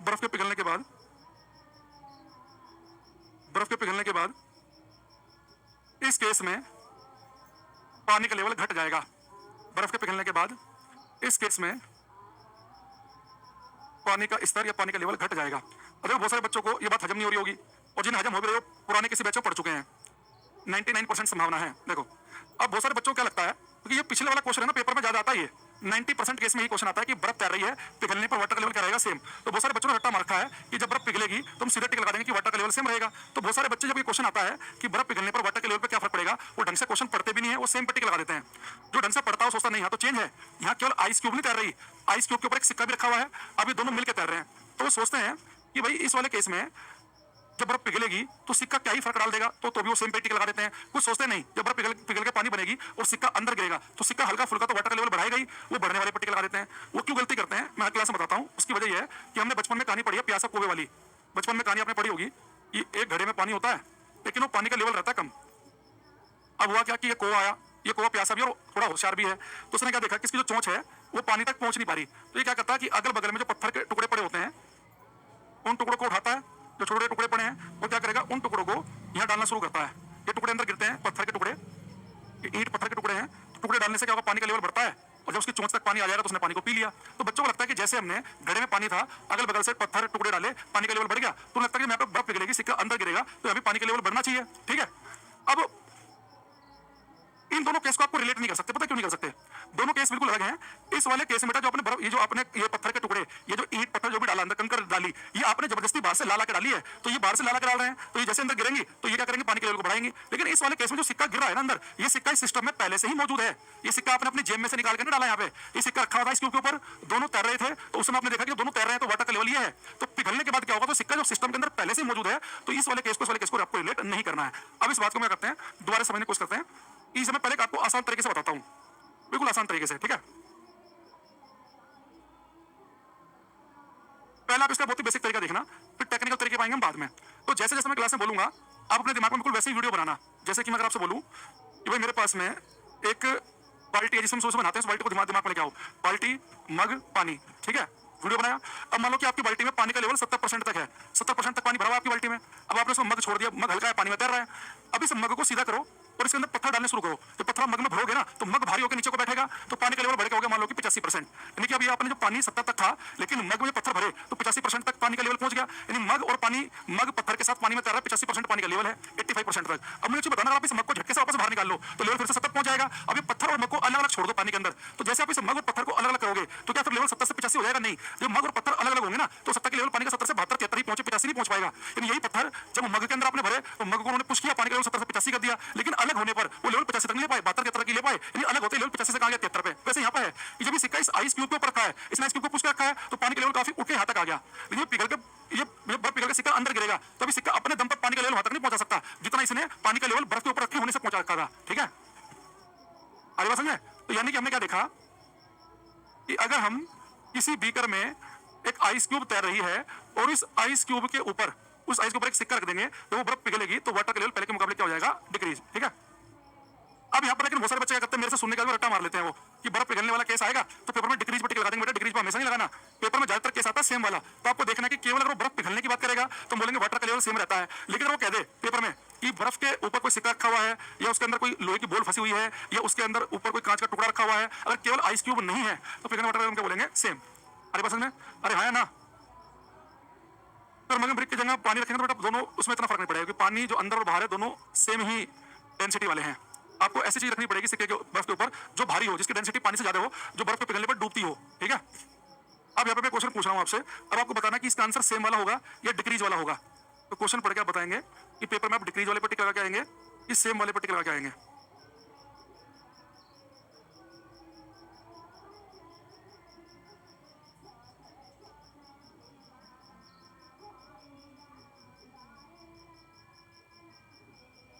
बर्फ के पिघलने के बाद बर्फ के पिघलने के बाद इस केस में पानी का लेवल घट जाएगा। बर्फ के पिघलने के बाद इस केस में पानी का स्तर या पानी का लेवल घट जाएगा। अगर बहुत सारे बच्चों को ये बात हजम नहीं हो रही होगी, और जिन्हें हजम हो भी रही हो पुराने किसी बैच में पढ़ चुके हैं, 99% संभावना है। देखो अब बहुत सारे बच्चों को क्या लगता है, क्योंकि ये पिछले वाला क्वेश्चन है ना, पेपर में ज्यादा आता है, ये 90% केस में ही क्वेश्चन आता है कि बर्फ तैर रही है, पिघलने पर वाटर का लेवल क्या रहेगा, सेम। तो बहुत सारे बच्चों ने रट्टा मार रखा है कि जब बर्फ पिघलेगी तो हम सीधे टिक लगा देंगे कि वाटर का लेवल सेम रहेगा। तो बहुत सारे बच्चे जब ये क्वेश्चन आता है कि बर्फ पिघलने पर वाटर के लेवल पर क्या फर्क पड़ेगा, वो ढंग से क्वेश्चन पढ़ते भी नहीं है, वो सेम पे टिक लगा देते हैं। जो ढंग से पढ़ता है सोचता नहीं, यहाँ तो चेंज है, यहाँ केवल आइस क्यूब नहीं तैर रही, आइस क्यूब के ऊपर एक सिक्का भी रखा हुआ है, अभी दोनों मिलकर तैर रहे हैं। तो वो सोचते हैं कि भाई इस वाले केस में जब बर्फ पिघलेगी तो सिक्का क्या ही फर्क डाल देगा, तो भी वो सेम पे टिक लगा देते हैं। कुछ सोचते नहीं, जब बर्फ पिघल के पानी बनेगी और सिक्का अंदर गिरेगा तो सिक्का हल्का फुल्का तो वाटर का लेवल बढ़ाएगा ही, वो बढ़ने वाले पे टिक लगा देते हैं। वो क्यों गलती करते हैं मैं क्लास में बताता हूँ। उसकी वजह यह है कि हमने बचपन में कहानी पढ़ी है प्यासा कौवे वाली, बचपन में कहानी आपने पढ़ी होगी कि एक घड़े में पानी होता है लेकिन वो पानी का लेवल रहता है कम। अब हुआ क्या कि ये कौवा आया, ये कौवा प्यासा भी और थोड़ा होशियार भी है, तो उसने क्या देखा कि इसकी जो चोंच है वो पानी तक पहुंच नहीं पा रही, तो ये क्या करता है कि अगल बगल में जो पत्थर के टुकड़े पड़े होते हैं उन टुकड़ों को उठाता है, जो छोटे टुकड़े पड़े हैं वो क्या करेगा, उन टुकड़ों को यहाँ डालना शुरू करता है। ये टुकड़े अंदर गिरते हैं, पत्थर के टुकड़े, ये ईंट पत्थर के टुकड़े हैं, तो टुकड़े डालने से क्या होगा, पानी का लेवल बढ़ता है, और जब उसकी चोंच तक पानी आ जाएगा तो उसने पानी को पी लिया। तो बच्चों को लगता है कि जैसे हमने घड़े में पानी था, अगल बगल से पत्थर टुकड़े डाले, पानी का लेवल बढ़ गया, तो लगता है कि यहाँ पे बर्फ पिघलेगी, सिक्का अंदर गिरेगा, तो अभी पानी का लेवल बढ़ना चाहिए। ठीक है, अब इन दोनों केस को आपको रिलेट नहीं कर सकते, पता क्यों नहीं कर सकते? दोनों केस बिल्कुल अलग हैं। इस वाले केस में बेटा जो आपने बर्फ, ये जो आपने ये पत्थर के टुकड़े, ये जो ईंट पत्थर जो भी डाला अंदर, कंकर डाली, ये आपने जबरदस्ती बाहर से ला के डाली है, तो ये बाहर से ला के डाल रहे हैं, तो ये जैसे अंदर गिरेंगी तो ये क्या करेंगे, पानी के लेवल को बढ़ाएंगे। लेकिन इस वाले केस में जो सिक्का गिर रहा है ना अंदर, ये सिक्का इस सिस्टम में पहले से ही मौजूद है। ये सिक्का आपने अपनी जेब में से निकाल के नहीं डाला, यहाँ पे ये सिक्का रखा हुआ था इसके ऊपर, दोनों तैर रहे थे, तो उस समय आपने देखा कि दोनों तैर रहे हैं, तो वाटर का लेवल ये है, तो पिघलने के बाद क्या होगा, तो सिक्का जो सिस्टम के अंदर पहले से ही मौजूद है, तो इस वाले केस को आपको रिलेट नहीं करना है। अब इस बात को मैं करते हैं, दोबारा समझने की कोशिश करते हैं। इस समय पहले आपको आसान तरीके से बताता हूं, बिल्कुल आसान तरीके से, ठीक है? पहले आप इसका बहुत ही बेसिक तरीका देखना, फिर टेक्निकल तरीके पाएंगे हम बाद में। तो जैसे जैसे मैं क्लास में बोलूंगा, आप अपने दिमाग में बिल्कुल वैसे ही वीडियो बनाना। जैसे कि मैं अगर आपसे बोलूं कि भाई मेरे पास में एक बाल्टी है जिसमें हम सोच बनाते हैं, उस बाल्टी को दिमाग में लेके आओ, बाल्टी, मग, पानी, ठीक है? वीडियो बनाया। अब मान लो कि आपकी बाल्टी में पानी का लेवल 70% तक है, 70% तक पानी भरा हुआ आपकी बाल्टी में। अब आपने उसमें मग छोड़ दिया, मग हल्का है, पानी में तैर रहा है। अब इस मग को सीधा करो और इसके अंदर पत्थर डालने शुरू करो। जब पत्थर मग में भरोगे ना, तो मग भारी होकर नीचे को बैठेगा, तो पानी का लेवल बढ़ के हो गया मान लो कि 85%। यानी कि अभी आपने जो पानी 70 तक था, लेकिन मग में पत्थर भरे तो 85% तक पानी का लेवल पहुंच गया। यानी मग और पानी, मग पत्थर के साथ पानी में तैर रहा है, 85% पानी का लेवल है, 85% तक। अब मुझे बताना, अगर आप इस मग को झटके से वापस बाहर निकाल लो तो लेवल फिर से 70 पहुंच जाएगा। अब ये पत्थर और मग को अलग अलग छोड़ दो पानी के अंदर, तो जैसे आप इस मग और पत्थर को अलग अलग करोगे तो क्या फिर लेवल 70 से 85 हो जाएगा? नहीं, जब मग और पत्थर अलग अलग होंगे ना, तो 70 के लेवल पानी का 70 से 72 73 ही पहुंचे, 85 नहीं पहुंच पाएगा। यानी यही पत्थर जब मग के अंदर आपने भरे तो मग को उन्होंने पुश किया, पानी का लेवल 70 से 85 कर दिया, लेकिन अलग होने पर वो लेवल 85 तक नहीं ले पाए, 72 73 की ले पाए। यानी अलग होते लेवल 85 से कहां गया, 73 पे। वैसे यहाँ पे है कि जब ये सिक्का इस आइस क्यूब के ऊपर रखा है, इसने आइस क्यूब को पुश कर रखा है, तो पानी का लेवल काफी उठ के यहाँ तक आ गया। लेकिन ये बर्फ पिघल के सिक्का अंदर गिरेगा, तभी सिक्का अपने दम पर पानी का लेवल वहां तक नहीं पहुंचा सकता जितना इसने पानी का लेवल बर्फ के ऊपर रखे होने से पहुंचा रखा था, ठीक है? आगे बात समझे? तो यानी कि हमने क्या देखा कि अगर हम किसी बीकर में एक आइस क्यूब तैर रही है और इस आइस क्यूब के ऊपर, उस आइस के ऊपर एक सिक्का रख देंगे, तो वो बर्फ पिघलेगी, तो वाटर का लेवल पहले के मुकाबले क्या हो जाएगा, डिक्रीज, ठीक है? अब यहाँ पर लेकिन बहुत सारे बच्चे क्या करते हैं, मेरे से सुनने के बाद रट्टा मार लेते हैं वो कि बर्फ पिघलने वाला केस आएगा तो पेपर में डिक्रीज पर टिक लगा देंगे। बेटा डिक्रीज पर हमेशा नहीं लगाना, पेपर में ज्यादातर केस आता है सेम वाला। तो आपको देखना है कि केवल अगर वो बर्फ पिघलने की बात करेगा तो बोलेंगे वाटर का लेवल सेम रहता है, लेकिन वो कह दे पेपर में कि बर्फ के ऊपर कोई सिक्का रखा हुआ है, या उसके अंदर कोई लोहे की बोल फंसी हुई है, या उसके अंदर ऊपर कोई कांच का टुकड़ा रखा हुआ है, अगर केवल आइस क्यूब नहीं है तो पिघलने वाटर क्या बोलेंगे, सेम। अरे पसंद में, अरे हाँ ना, मगर ब्रिक की जगह पानी रखेंगे तो बेटा दोनों उसमें इतना फर्क नहीं पड़ेगा कि पानी जो अंदर और बाहर है दोनों सेम ही डेंसिटी वाले हैं। आपको ऐसी चीज रखनी पड़ेगी सिक्के के बर्फ के ऊपर जो भारी हो, जिसकी डेंसिटी पानी से ज्यादा हो, जो बर्फ के पिघलने पर डूबती हो, ठीक है? अब यहाँ पे मैं क्वेश्चन पूछ रहा हूँ आपसे, अब आपको बताना कि इसका आंसर सेम वाला होगा या डिक्रीज वाला होगा। तो क्वेश्चन पढ़ के आप बताएंगे कि पेपर में आप डिक्रीज वाले पर टिक लगा के आएंगे कि सेम वाले पर टिक लगा के आएंगे।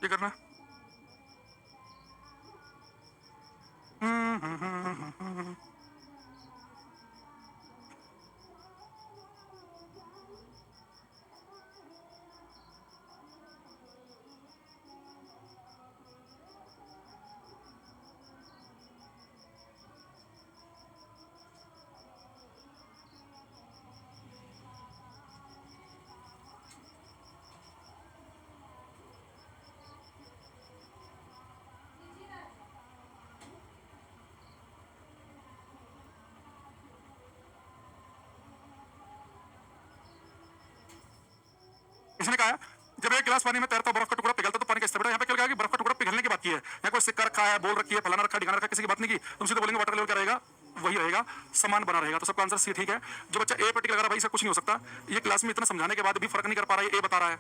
ये करना। इसने कहा है जब एक गिलास पानी में तैरता बर्फ का टुकड़ा पिघलता तो पानी कैसे बेटा? यहाँ पे क्या लगा कि बर्फ का टुकड़ा पिघलने की बात की है, यहाँ कोई सिक्का रखा है, बोल रखी है, फलाना रखा, ठिकाना रखा, किसी की बात नहीं की। तुम सीधे बोलेंगे वाटर लेवल क्या रहेगा, वही रहेगा, समान बना रहेगा। तो सबका आंसर सी ठीक है। जो बच्चा ए पर टिक लगा रहा है भाई इसका कुछ नहीं हो सकता, ये क्लास में इतना समझाने के बाद भी फर्क नहीं कर पा रहा है, ए बता रहा है।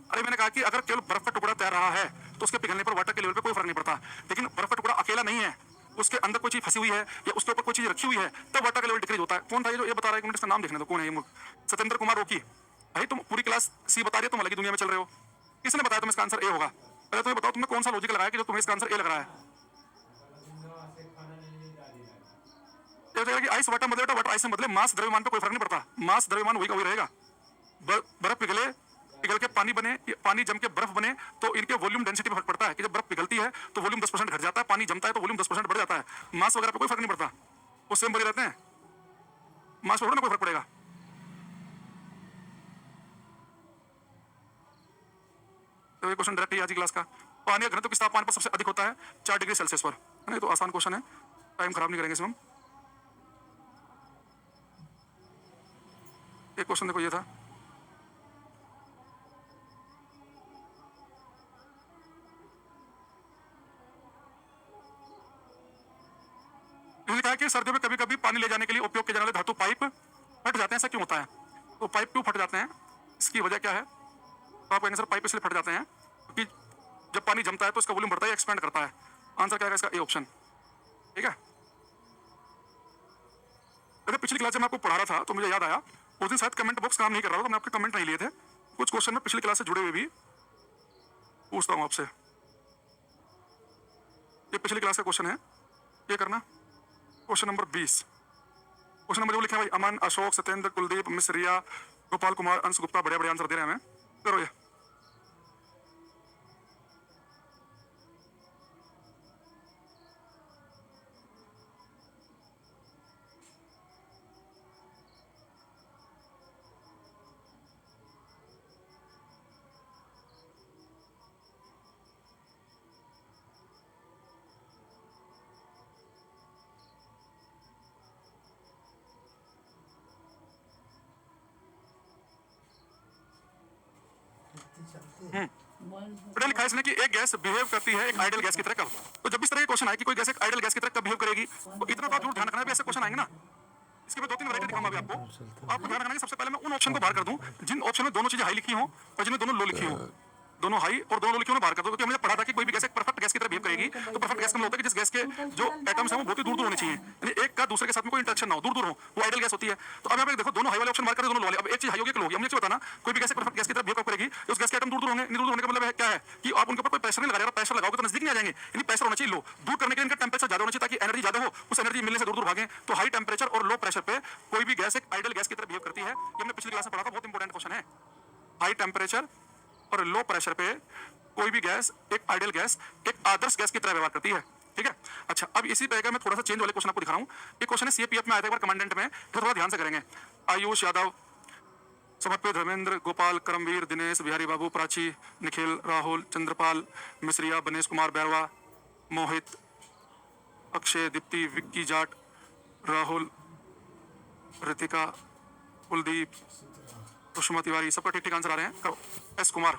अरे मैंने कहा कि अगर केवल बर्फ का टुकड़ा तैर रहा है तो उसके पिघलने पर वाटर के लेवल पे कोई फर्क नहीं पड़ता, लेकिन बर्फ का टुकड़ा अकेला नहीं है, उसके अंदर कोई चीज फंसी हुई है या उसके ऊपर कोई चीज रखी हुई है, तब वाटर का लेवल डिक्रीज होता है। कौन था ये जो ये बता रहा है? एक मिनट इसका नाम देखने दो, कौन है ये? सत्येंद्र कुमार रोकी। भाई तुम पूरी क्लास सी बता रही हो, तुम अलग ही दुनिया में चल रहे हो। किसने बताया तुम्हें इसका आंसर ए होगा? पहले तुम्हें बताओ तुमने कौन सा लॉजिक लगाया कि जो तुम्हें इसका आंसर ए लग रहा है? कि आइस वाटर बदले, वाटर आइस में बदले, मास द्रव्यमान पे कोई फर्क नहीं पड़ता, मास द्रव्यमान वही का वही रहेगा। बर्फ पिघले, पिघल के पानी बने, पानी जम के बर्फ बने, तो इनके वॉल्यूम डेंसिटी पे फर्क पड़ता है कि जब बर्फ पिघलती है तो वॉल्यूम 10% घट जाता है, पानी जमता है तो वॉल्यूम 10% बढ़ जाता है। मास वगैरह पे कोई फर्क नहीं पड़ता, वो सेम बने रहते हैं, मास पे थोड़ा ना कोई फर्क पड़ेगा। तो ये क्वेश्चन डायरेक्ट आज की क्लास का, पानी का घनत्व किस तापमान पर सबसे अधिक होता है? 4 डिग्री सेल्सियस पर। है ना? तो आसान क्वेश्चन है, टाइम खराब नहीं करेंगे इसमें हम। एक क्वेश्चन देखो ये था, है कि सर्दियों में कभी कभी पानी ले जाने के लिए उपयोग किए जाने वाले धातु पाइप फट जाते हैं, ऐसा क्यों होता है? तो पाइप क्यों फट जाते हैं, इसकी वजह क्या है? तो आप कहेंगे सर पाइप इसलिए फट जाते हैं क्योंकि जब पानी जमता है तो इसका वॉल्यूम बढ़ता है, एक्सपेंड करता है। आंसर क्या है इसका? A option. ठीक है। अगर पिछली क्लास में मैं आपको पढ़ा रहा था तो मुझे याद आया उस दिन शायद कमेंट बॉक्स काम नहीं कर रहा था, तो मैं आपके कमेंट नहीं लिए थे। कुछ क्वेश्चन में पिछली क्लास से जुड़े हुए भी पूछता हूँ आपसे। ये पिछली क्लास का क्वेश्चन है, ये करना। Question number 20। क्वेश्चन नंबर जो लिखा है भाई, अमन, अशोक, सत्येंद्र, कुलदीप, मिस रिया, गोपाल कुमार, अंश गुप्ता, बड़े बड़े आंसर दे रहे हैं हमें। करो ये। बेटा लिखा है इसने कि एक गैस बिहेव करती है एक आइडियल गैस की तरह कब? तो जब इस तरह के क्वेश्चन आए कि कोई गैस एक आइडियल गैस की तरह कब बिहेव करेगी, तो इतना तो आप जरूर ध्यान रखना है, ऐसे क्वेश्चन आएंगे ना, इसके मैं 2-3 वैरायटी दिखाऊंगा अभी आपको। आपको ध्यान रखना है सबसे पहले मैं उन ऑप्शन को बाहर कर दूं जिन ऑप्शन में दोनों चीजें हाई लिखी हो और जिनमें दोनों लो लिखी हो। दोनों हाई और दोनों लो लिखी हो बाहर कर दो, क्योंकि हमने पढ़ा था कि कोई भी गैस एक परफेक्ट गैस की तरह बिहेव करेगी। तो परफेक्ट गैस का मतलब होता है कि जिस गैस के जो एटम्स हैं वो बहुत ही दूर दूर होने चाहिए, यानी एक का दूसरे के साथ में कोई इंटरेक्शन ना हो, दूर दूर हो, वो आइडियल गैस होती है। तो अब यहाँ पे देखो दोनों हाई वाले ऑप्शन मार्क कर दोनों लो वाले। अब एक चीज हाई होगी एक लो होगी। हम ये बताना कोई भी गैस एक परफेक्ट गैस की तरह बिहेव करेगी, उस गैस के एटम दूर दूर होंगे। दूर होने का मतलब है क्या है कि आप उनके ऊपर कोई प्रेशर नहीं लगा रहे, प्रेशर लगाओगे तो नजदीक नहीं आ जाएंगे, यानी प्रेशर होना चाहिए लो। दूर करने के लिए इनका टेंपरेचर ज्यादा होना चाहिए ताकि एनर्जी ज्यादा हो, उस एनर्जी मिलने से दूर दूर भागें। तो हाई टेंपरेचर और लो प्रेशर पे कोई भी गैस एक आइडियल गैस की तरह बिहेव करती है। ये हमने पिछली क्लास में पढ़ा था, बहुत इंपॉर्टेंट क्वेश्चन है। हाई टेंपरेचर और लो प्रेशर पे कोई भी गैस एक आइडियल गैस एक आदर्श गैस की तरह व्यवहार करती है। ठीक है। अच्छा, अब इसी तरह का मैं थोड़ा सा चेंज वाले क्वेश्चन आपको दिखा रहा हूँ। ये क्वेश्चन है सीएपीएफ में आया था एक बार कमांडेंट में, तो थोड़ा ध्यान से करेंगे। आयुष यादव, समर्पित, धर्मेंद्र, गोपाल, करमवीर, दिनेश, बिहारी बाबू, प्राची, निखिल, राहुल, चंद्रपाल, मिश्रिया, बनेश कुमार बैरवा, मोहित, अक्षय, दीप्ति, विक्की जाट, राहुल, ऋतिका, कुलदीप, सुषमा तिवारी, सबका ठीक ठीक आंसर आ रहे हैं। करो। एस कुमार,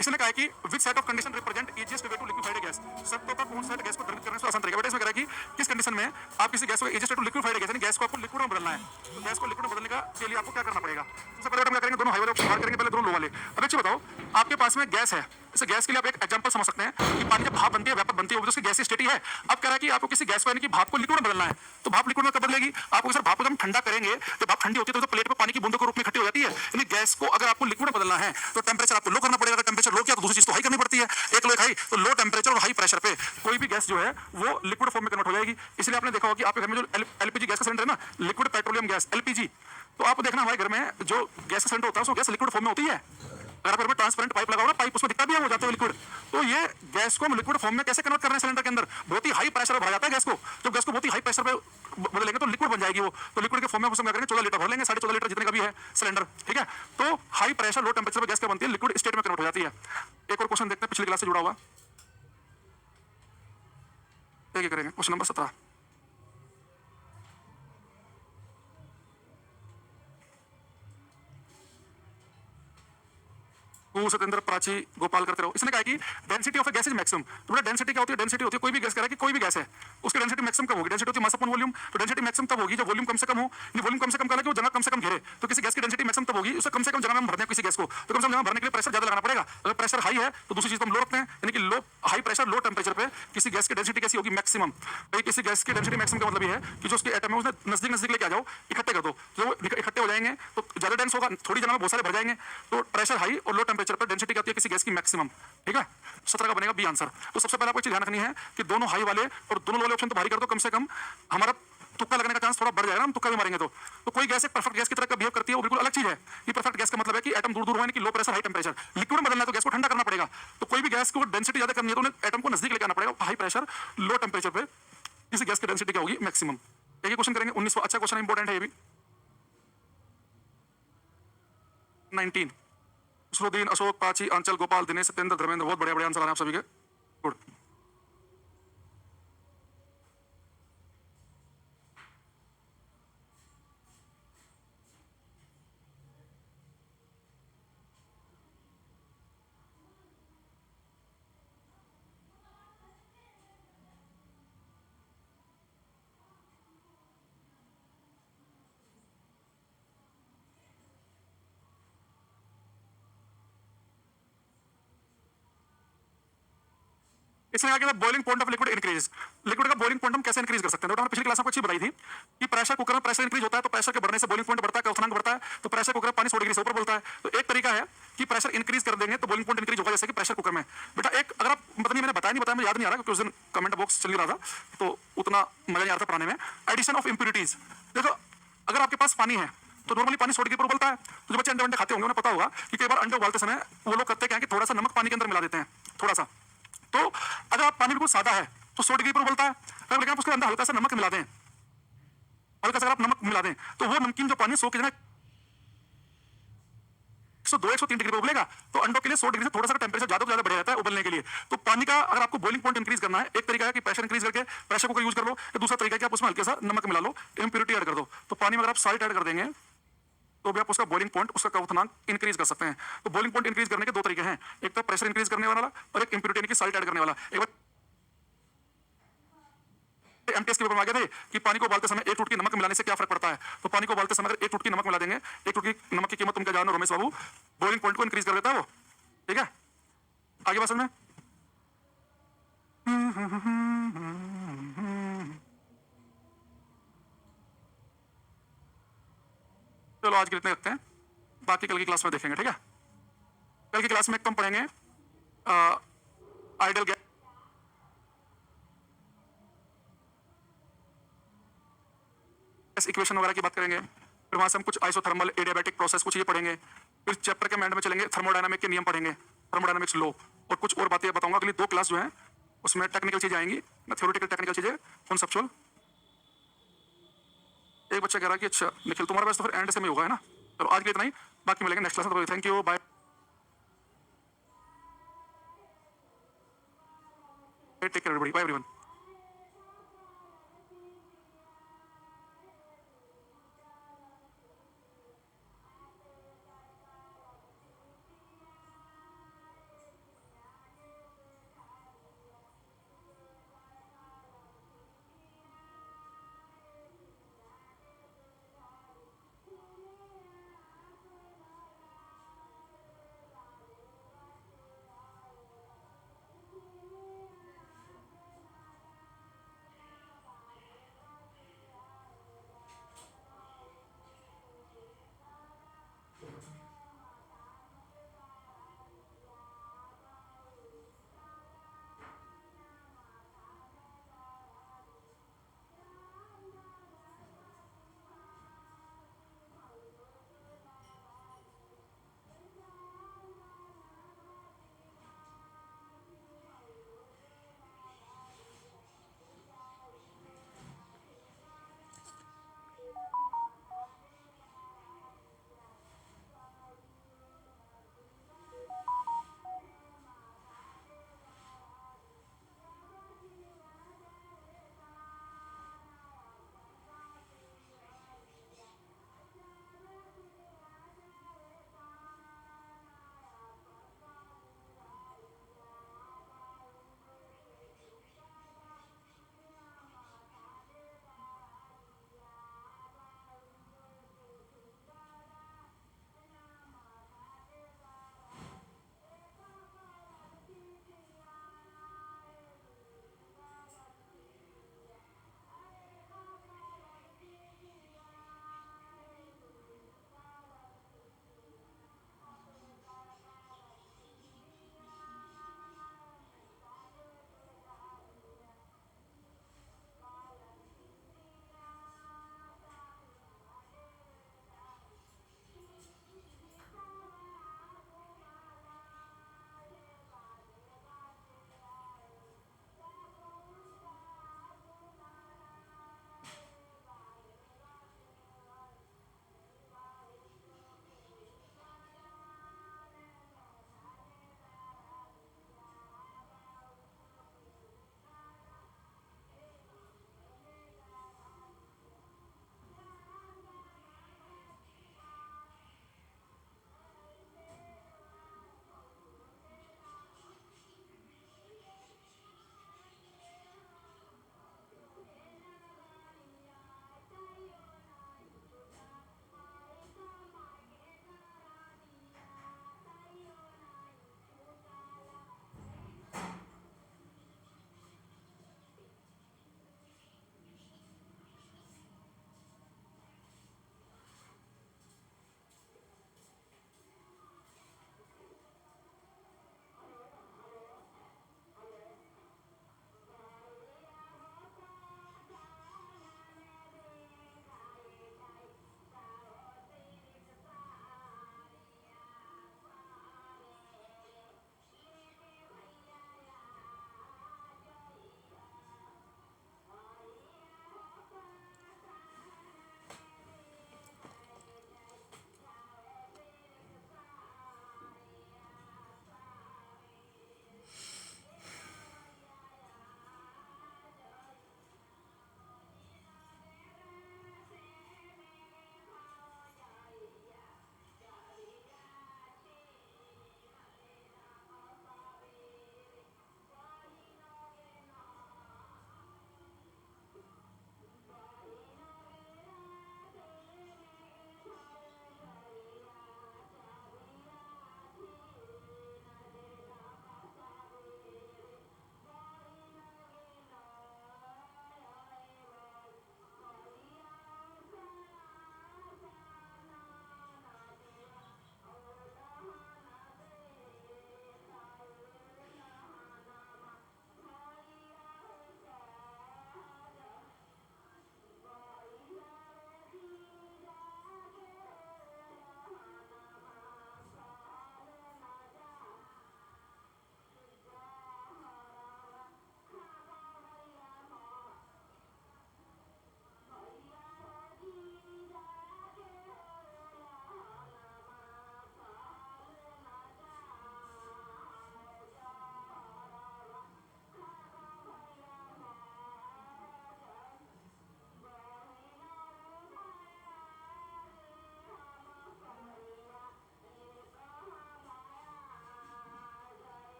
इसने कहा है कि which set of condition represent easiest way to liquefied gas? सबको का कौन सा गैस को द्रवित करने से आसान तरीका? बेटा इसमें कह रहा है कि किस कंडीशन में आप किसी गैस को easiest way to liquefied gas, यानी गैस को आपको लिक्विड में बदलना है, तो गैस को लिक्विड में बदलने का के लिए आपको क्या करना पड़ेगा? सबसे पहले हम क्या करेंगे, दोनों हाई वाले ऑप्शन बाहर करेंगे, पहले दोनों लो वाले। अब एक चीज बताओ, आपके पास में गैस है, इस गैस के लिए आप एक एग्जांपल समझ सकते हैं कि पानी जब भाप बनती है, वेपर बनती है, वो उसकी गैस स्टेट ही है। अब कह रहा है कि आपको किसी गैस को यानी कि भाप को लिक्विड में बदलना है, तो भाप लिक्विड में कब बदलेगी? आपको सर भाप को जब ठंडा करेंगे, जब भाप ठंडी होती है तो प्लेट पे पानी की बूंदों के रूप में इकट्ठी हो जाती है, यानी गैस को अगर आपको लिक्विड में बदलना है तो टेंपरेचर आपको लो करना पड़ेगा। अगर टेंपरेचर लो किया तो दूसरी चीज तो हाई करनी पड़ती है, एक लो एक हाई। तो लो टेंपरेचर और हाई प्रेशर पे कोई भी गैस जो है वो लिक्विड फॉर्म में कन्वर्ट हो जाएगी। इसलिए आपने देखा होगा कि आपके घर में जो एलपीजी गैस का सिलेंडर है ना, लिक्विड पेट्रोलियम गैस एलपीजी, तो आप देखना हमारे घर में जो गैस का सिलेंडर होता है उसको गैस लिक्विड फॉर्म में होती है। अगर आप घर में ट्रांसपेरेंट पाइप लगाओ ना, पाइप उसमें दिखता भी है वो जाते हुए लिक्विड। तो ये गैस को हम लिक्विड फॉर्म में कैसे कन्वर्ट कर रहे हैं सिलेंडर के अंदर? बहुत ही हाई प्रेशर पर भरा जाता है गैस को। जब गैस को बहुत ही हाई प्रेशर पे बदलेंगे तो लिक्विड बन जाएगी वो। तो लिक्विड के फॉर्म में उसमें क्या करेंगे, 14 लीटर भर लेंगे, 14.5 लीटर जितने का भी है सिलेंडर। ठीक है। तो हाई प्रेशर लो टेंपरेचर पर गैस क्या बनती है, लिक्विड स्टेट में कन्वर्ट हो जाती है। एक और क्वेश्चन देखते हैं पिछली क्लास से जुड़ा हुआ, ये करेंगे क्वेश्चन नंबर 17। सत्येंद्र, प्राची, गोपाल करते रहो। इसने कहा कि density of A gas is maximum. तो बेटा डेंसिटी क्या होती है? डेंसिटी होती है कोई भी गैस, कह रहा है कि कोई भी गैस है उसकी डेंसिटी मैक्सिमम कब होगी? डेंसिटी होती है मास अपॉन वॉल्यूम। तो डेंसिटी मैक्सिमम तब होगी जब वॉल्यूम कम से कम हो। वॉल्यूम कम से कम, कि वो जगह कम से कम घेरे। तो किसी गैस की डेंसिटी मैक्सिमम तब होगी उसे कम से कम जगह में भरने किसी गैस को, तो कम से कम जगह भरने के लिए प्रेशर ज्यादा लगाना पड़ेगा। अगर प्रेशर हाई है तो दूसरी चीज हम लो रखते हैं, यानी कि लो हाई प्रेशर लो टेंपरेचर पे किसी गैस की डेंसिटी कैसी होगी? मैक्सिमम। भाई किसी गैस की डेंसिटी मैक्सिमम का मतलब ये है कि जो उसके एटम है उसने नजदीक नजदीक लेके आ जाओ, इकट्ठे कर दो। जो इकट्ठे हो जाएंगे तो ज्यादा डेंस होगा, थोड़ी जगह में बहुत सारे भर जाएंगे। तो प्रेशर हाई और लो टेंपरेचर पर डेंसिटी क्या होती है किसी गैस की? मैक्सिमम। ठीक है। 17 का बनेगा बी आंसर। तो सबसे पहले आपको चीज ध्यान रखनी है कि दोनों हाई वाले और दोनों लो वाले ऑप्शन तो भारी कर दो, कम से कम हमारा तुक्का लगने का चांस थोड़ा बढ़ जाएगा। हम तुक्का भी मारेंगे तो कोई गैस एक परफेक्ट गैस की तरह का बिहेव करती है, वो बिल्कुल अलग चीज है। ये परफेक्ट गैस का मतलब है कि एटम दूर दूर हो, कि low pressure high temperature. Liquid में बदलना है तो गैस को ठंडा करना पड़ेगा। तो कोई भी गैस को डेंसिटी ज्यादा करनी है तो उन्हें एटम को नजदीक लेकर आना पड़ेगा। हाई प्रेशर लो टेंपरेचर पे किसी गैस की डेंसिटी क्या होगी? मैक्सिमम। एक ही क्वेश्चन करेंगे 19। अच्छा क्वेश्चन इंपॉर्टेंट है ये भी। 19, सुरुद्दीन, अशोक, प्राची, अंचल, गोपाल, दिनेश, सत्येंद्र, धर्मेंद्र, बहुत बड़े बड़े आंसर आ रहे हैं आप सभी के। गुड। इसमें आगे boiling point of liquid increase. Liquid का बॉइलिंग पॉइंट हम कैसे इंक्रीज कर सकते हैं? हमने पिछली क्लास में कुछ बताई थी कि प्रेशर कुकर में प्रेशर इंक्रीज होता है तो प्रेशर के बढ़ने से बॉइलिंग पॉइंट बढ़ता है, क्वथनांक बढ़ता है, तो प्रेशर कुकर में पानी 100 डिग्री से ऊपर बोलता है। तो एक तरीका है कि प्रेशर इंक्रीज कर देंगे तो बॉइलिंग पॉइंट इंक्रीज होगा, जैसे कि प्रेशर कुकर में। बेटा एक अगर आप पता नहीं मैंने बताया नहीं बताया, मुझे याद नहीं आ रहा क्योंकि उस दिन कमेंट बॉक्स चल ही रहा था तो उतना मजा नहीं आ रहा था पढ़ाने में। Addition of impurities. देखो अगर आपके पास पानी है तो नॉर्मली पानी 100 डिग्री पर उबलता है। तो जो बच्चे अंडे खाते होंगे उन्हें पता होगा कि कई बार अंडे उबालते समय वो लोग करते क्या है कि थोड़ा सा नमक पानी के अंदर मिला देते हैं, थोड़ा सा। तो अगर आप पानी बिल्कुल सादा है तो 100 डिग्री पर उबलता है, लेकिन आप उसके अंदर हल्का सा नमक मिला दें, हल्का सा अगर आप नमक मिला दें तो वो नमकीन जो पानी 100 की जगह 102 103 डिग्री पर उबलेगा। तो अंडों के लिए 100 डिग्री से थोड़ा सा टेंपरेचर ज्यादा ज्यादा बढ़ जाता है उबलने के लिए। तो पानी का अगर आपको बॉइलिंग पॉइंट इंक्रीज करना है, एक तरीका है कि प्रेशर इंक्रीज करके प्रेशर कुकर यूज कर लो, या दूसरा तरीका है कि आप उसमें हल्के सा नमक मिला लो, इम्प्यूरिटी ऐड कर दो। तो पानी में अगर आप साल्ट ऐड कर देंगे तो भी आप उसका बॉइलिंग पॉइंट, उसका क्वथनांक इंक्रीज कर सकते हैं। तो बॉइलिंग पॉइंट इंक्रीज करने के दो तरीके हैं, एक तो प्रेशर इंक्रीज करने वाला और एक इम्प्यूरिटी यानी कि साल्ट ऐड करने वाला। एक बार एमटीएस के पेपर में आ गए थे कि पानी को उबालते समय एक चुटकी नमक मिलाने से क्या फर्क पड़ता है। तो पानी को उबालते समय अगर एक चुटकी नमक मिला देंगे, एक चुटकी नमक की कीमत तुम क्या जानो रमेश बाबू, बॉइलिंग पॉइंट को इंक्रीज कर देता है वो। ठीक है, आगे बात समझ में। चलो आज के लिए इतने रखते हैं, बाकी कल की क्लास में देखेंगे। ठीक है, कल की क्लास में एक तो हम पढ़ेंगे आइडियल गैस इक्वेशन वगैरह की बात करेंगे। फिर वहां से हम कुछ आइसोथर्मल एडियाबैटिक प्रोसेस कुछ ये पढ़ेंगे। फिर चैप्टर के एंड में चलेंगे थर्मोडायनामिक के नियम पढ़ेंगे, थर्मोडायनामिक्स लो, और कुछ और बातें बताऊंगा। अगली दो क्लास जो है उसमें टेक्निकल चीजें आएंगी, थ्योरेटिकल टेक्निकल चीजें, कॉन्सेप्चुअल। एक बच्चा कह रहा है कि अच्छा निखिल तुम्हारा बस तो फिर एंड से में होगा, है ना। चलो आज के लिए इतना ही, बाकी मिलेंगे नेक्स्ट क्लास में। Thank you, bye, take care everybody, bye everyone.